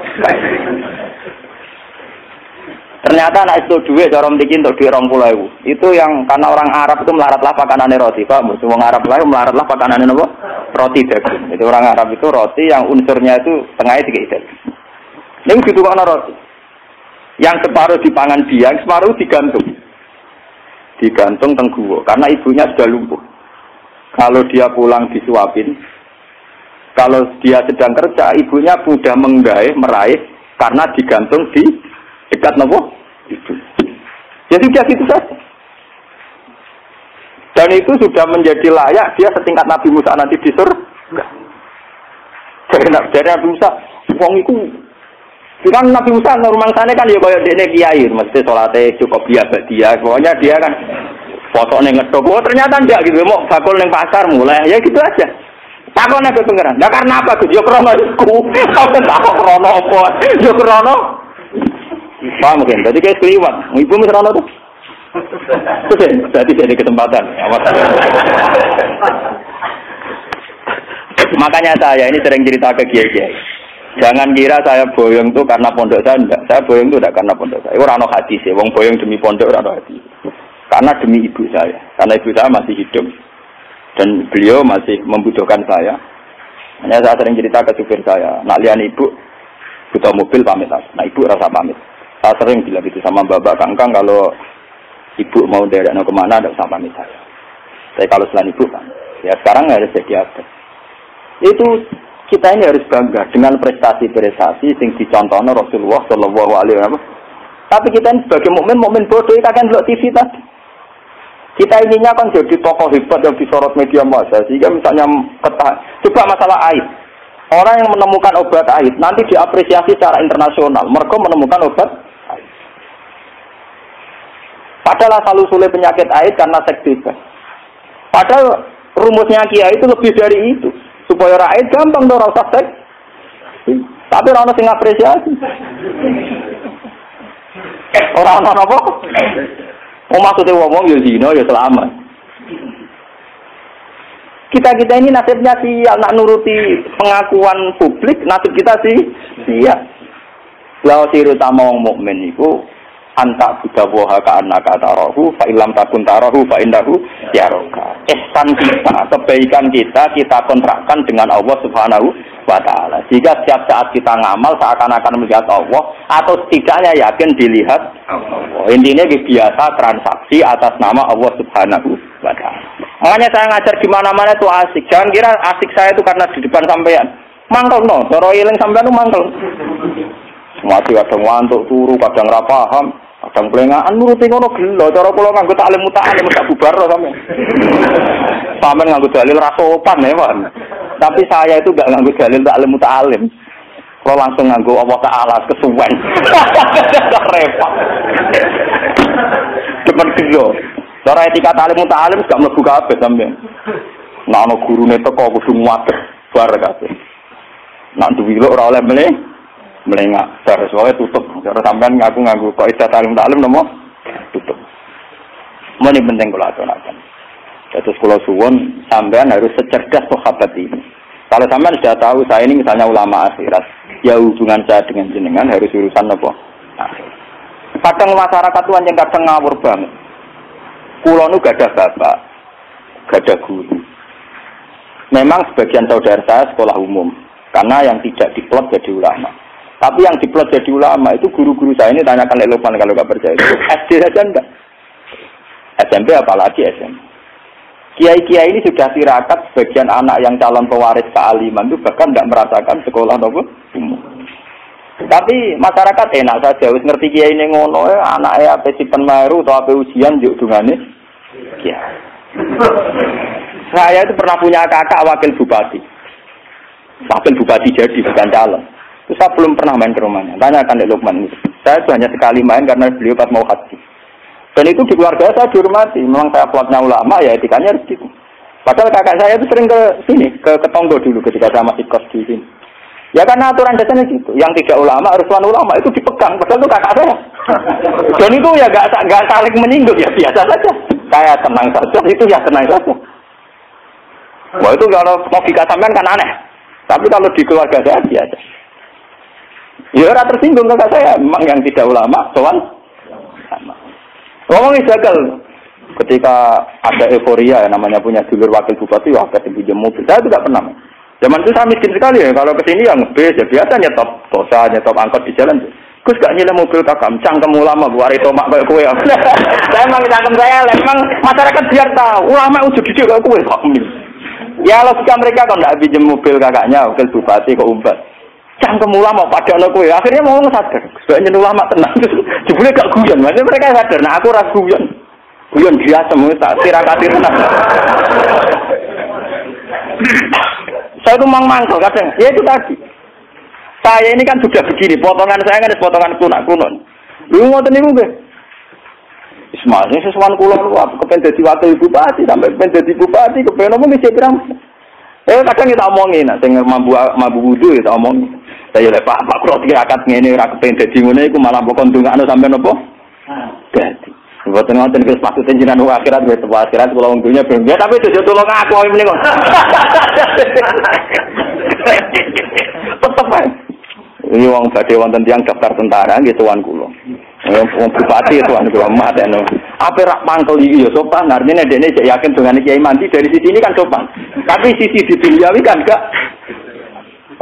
Ternyata anak itu duit cara mriki untuk duit 20.000. Itu yang karena orang Arab itu melaratlah pakanane roti, Pak. Wong Arab lae melaratlah pakanane napa? Roti daging. Jadi orang Arab itu roti yang unsurnya itu tengahnya dikit daging. Ning ditukokno roti. Yang separuh dipangan dia, yang separuh digantung teng guwa karena ibunya sudah lumpuh. Kalau dia pulang disuapin, kalau dia sedang kerja, ibunya mudah meraih karena digantung di dekat nopo ibu. Jadi dia gitu saja. Dan itu sudah menjadi layak dia setingkat Nabi Musa nanti di surga. Dari Nabi Musa, wong iku kan Nabi Musa normal sana kan ya kaya dene kiai, mesti salate cukup biasa dia. Pokoknya dia kan foto ning ngedok. Oh ternyata enggak gitu, mau bakul ning pasar mulai. Ya gitu aja. Takone ke pengeran. Lah karena apa? Yo krono iku. Kok tak krono apa? Yo krono. Paham mungkin. Jadi kayak keliwat. Ibu mesti krono tuh. Jadi jadi kesempatan. Makanya saya ini sering cerita ke kiai-kiai. Jangan kira saya boyong itu karena pondok saya, enggak. Saya boyong itu tidak karena pondok saya. Ora ono hadis ya, wong boyong demi pondok ora ono hadis. Karena demi ibu saya. Karena ibu saya masih hidup dan beliau masih membutuhkan saya. Hanya saya sering cerita ke supir saya, nak lihat ibu butuh mobil pamit aja. Nah ibu rasa pamit. Saya sering bilang gitu sama bapak kangkang kalau ibu mau daerah kemana tidak usah pamit saya. Tapi kalau selain ibu kan, ya sekarang harus jadi apa? Itu kita ini harus bangga dengan prestasi-prestasi yang dicontohkan Rasulullah Shallallahu Alaihi Wasallam. Tapi kita ini sebagai mukmin bodoh kita kan lihat TV tadi. Kita ininya kan jadi tokoh hebat yang disorot media massa. Sehingga misalnya coba masalah aid. Orang yang menemukan obat aid nanti diapresiasi secara internasional. Mereka menemukan obat aid. Padahal asal usulnya penyakit aid karena seks bebas. Padahal rumusnya kiai itu lebih dari itu. Supaya rakyat gampang dong rasa seks. Tapi orang sing apresiasi. Orang apa? Maksudnya ngomong ya zina ya selamat. Kita ini nasibnya sial nak nuruti pengakuan publik, nasib kita sih sial. Lalu siru utama wong mukmin itu anta budawaha ka'annaka tarahu fa illam takun tarahu fa innahu yaraka. Ihsan kita, kebaikan kita kontrakkan dengan Allah Subhanahu wa taala. Jika setiap saat kita ngamal seakan-akan melihat Allah atau setidaknya yakin dilihat Allah. Intinya biasa transaksi atas nama Allah Subhanahu wa taala. Makanya saya ngajar di mana-mana itu asik. Jangan kira asik saya itu karena di depan sampean. Mangkel no, cara eling sampean itu mangkel. Mati kadang ngantuk turu, kadang ra paham, kadang pelengahan nuruti ngono gelo. Cara kula nganggo taklim muta'alim tak bubar sampean. Sampeyan nganggo dalil ra sopan ya, Pak. Tapi saya itu enggak nganggo dalil taklim muta'alim. Kalau langsung nganggo Allah Ta'ala kesuwen. Repot. Depan gelo. Cara etika taklim muta'alim gak mlebu kabeh sampean. Nek ana gurune teko kudu nguwates bar kabeh. Nek duwi ora oleh melengak, terus wae tutup. Cara sampean ngaku kaidah talim nomo tutup. Ini penting kula aturaken. Terus kula suwun sampean harus secerdas sahabat ini. Kalau sampean sudah tahu saya ini misalnya ulama akhirat, ya hubungan saya dengan jenengan harus urusan apa? Akhirat. Kadang masyarakat tuh yang kadang ngawur banget. Kulo nu gak ada bapak, gak ada guru. Memang sebagian saudara saya sekolah umum, karena yang tidak diplot jadi ulama. Tapi yang diplot jadi ulama itu guru-guru saya ini tanyakan Lukman kalau gak percaya. SD saja enggak. SMP apalagi SMP. Kiai-kiai ini sudah tirakat sebagian anak yang calon pewaris kealiman itu bahkan enggak merasakan sekolah umum. Tapi masyarakat enak saja, wis ngerti kiai ini ngono, anaknya apa sipen maru atau apa ujian juk dungane. Ya. Saya itu pernah punya kakak wakil bupati. Wakil bupati jadi bukan calon. Terus saya belum pernah main ke rumahnya. Tanyakan Dek Lukman itu. Saya itu hanya sekali main karena beliau pas mau haji. Dan itu di keluarga saya dihormati. Memang saya plotnya ulama ya etikanya harus gitu. Padahal kakak saya itu sering ke sini, ke Tonggo dulu ketika saya masih kos di sini. Ya karena aturan dasarnya gitu. Yang tidak ulama, harus ulama itu dipegang. Padahal itu kakak saya. Dan itu ya gak saling menyinggung ya biasa saja. Saya tenang saja, itu ya tenang saja. Wah itu kalau logika sampean kan aneh. Tapi kalau di keluarga saya biasa. Ya orang tersinggung kakak saya. Memang yang tidak ulama, soal sama. Ngomongin gagal. Ketika ada euforia namanya punya dulur wakil bupati, wah pinjam mobil. Saya tidak pernah. Zaman itu saya miskin sekali ya. Kalau kesini yang ngebes ya biasa nyetop tosa, nyetop angkot di jalan. Gus gak nyilem mobil kakak, cangkem ulama, buat itu mak kayak kue. Saya emang cangkem saya, emang masyarakat biar tahu ulama udah didik kayak kue. Ya logika mereka kalau nggak pinjam mobil kakaknya, wakil bupati kok umbat. Cangkem ulama pada anak kue. Akhirnya mau sadar, sebenarnya ulama tenang. Jebule gak guyon, maksudnya mereka sadar. Nah aku ras guyon, guyon biasa, tak tirakati tenang. Saya tuh mangkel kadang, ya itu tadi. Saya ini kan sudah begini, potongan saya kan potongan kuno. Lu ngoten niku nggih. Ismail sesuatu kula lu kepen dadi wakil bupati sampai kepen dadi bupati kepen apa mesti pirang. Kadang kita omongin, nek sing mambu wudu ya tak omongin. Saya lek Pak kula tirakat ngene ora kepen dadi ngene iku malah mbok ndongakno sampean apa? Dadi. Mboten ngoten wis maksud jenengan akhirat wis akhirat kula wong dunya ben. Tapi aja tulung aku menika. Tetep ae. Ini wong badhe wonten tiyang daftar tentara nggih tuan kula. Wong bupati tuan kula mateno. Apa rak mangkel iki ya sopan, artine dekne jek yakin dongane Kiai Mandi dari sisi ini kan sopan. Tapi sisi di duniawi kan enggak.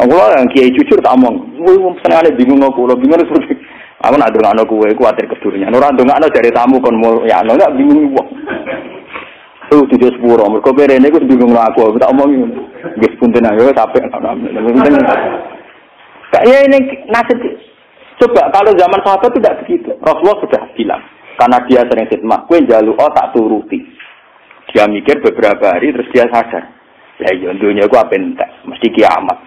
Kula yang Kiai jujur tak omong. Wong senengane bingung kula, bingung seperti aku nak ndongakno kowe kuwatir kedurungan. Ora ndongakno dari tamu kon ya ono enggak bingung wong. Tuh tidak sepuro, mereka berene aku bingung aku tak omongin. Wis punten ayo sampai ya ini nasib. Coba kalau zaman sahabat tidak begitu. Rasulullah sudah bilang karena dia sering khidmah, kowe njaluk tak turuti. Dia mikir beberapa hari terus dia sadar. Ya iya dunia ku apa entek, mesti kiamat.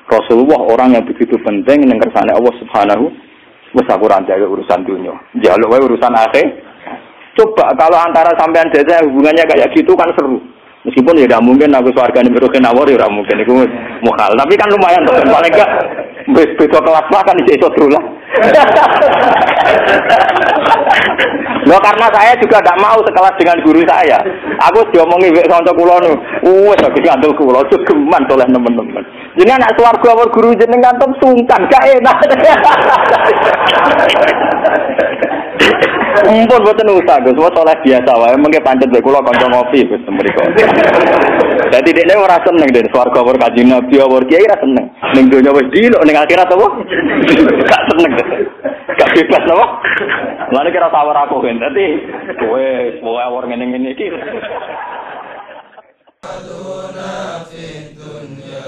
Rasulullah orang yang begitu penting ning kersane Allah Subhanahu wis aku ora njaluk urusan dunia. Njaluk wae urusan akhir. Coba kalau antara sampean desa hubungannya kayak gitu kan seru. Meskipun ya tidak mungkin aku swargane meruke nawar ya ora mungkin iku mukhal. Tapi kan lumayan tuh paling enggak beda kelas lah kan iso dolan. Loh karena saya juga tidak mau sekelas dengan guru saya. Aku diomongi wek kanca kula nu. Wes aku ngandel kula geman oleh teman-teman. Jadi anak swarga awak guru jenengan tom sungkan gak enak. Mumpun boten usah Gus, wis oleh biasa wae mengke pancet wae kula kanca ngopi Gus mriko. Dadi dekne ora seneng den swarga awak Kanjeng Nabi awak kiai ora seneng. Ning donya wis dilok ning akhirat apa? Gak seneng. Gak bebas apa? Lan kira tawar aku kan. Dadi kowe awak ngene-ngene iki. Aduna fi dunya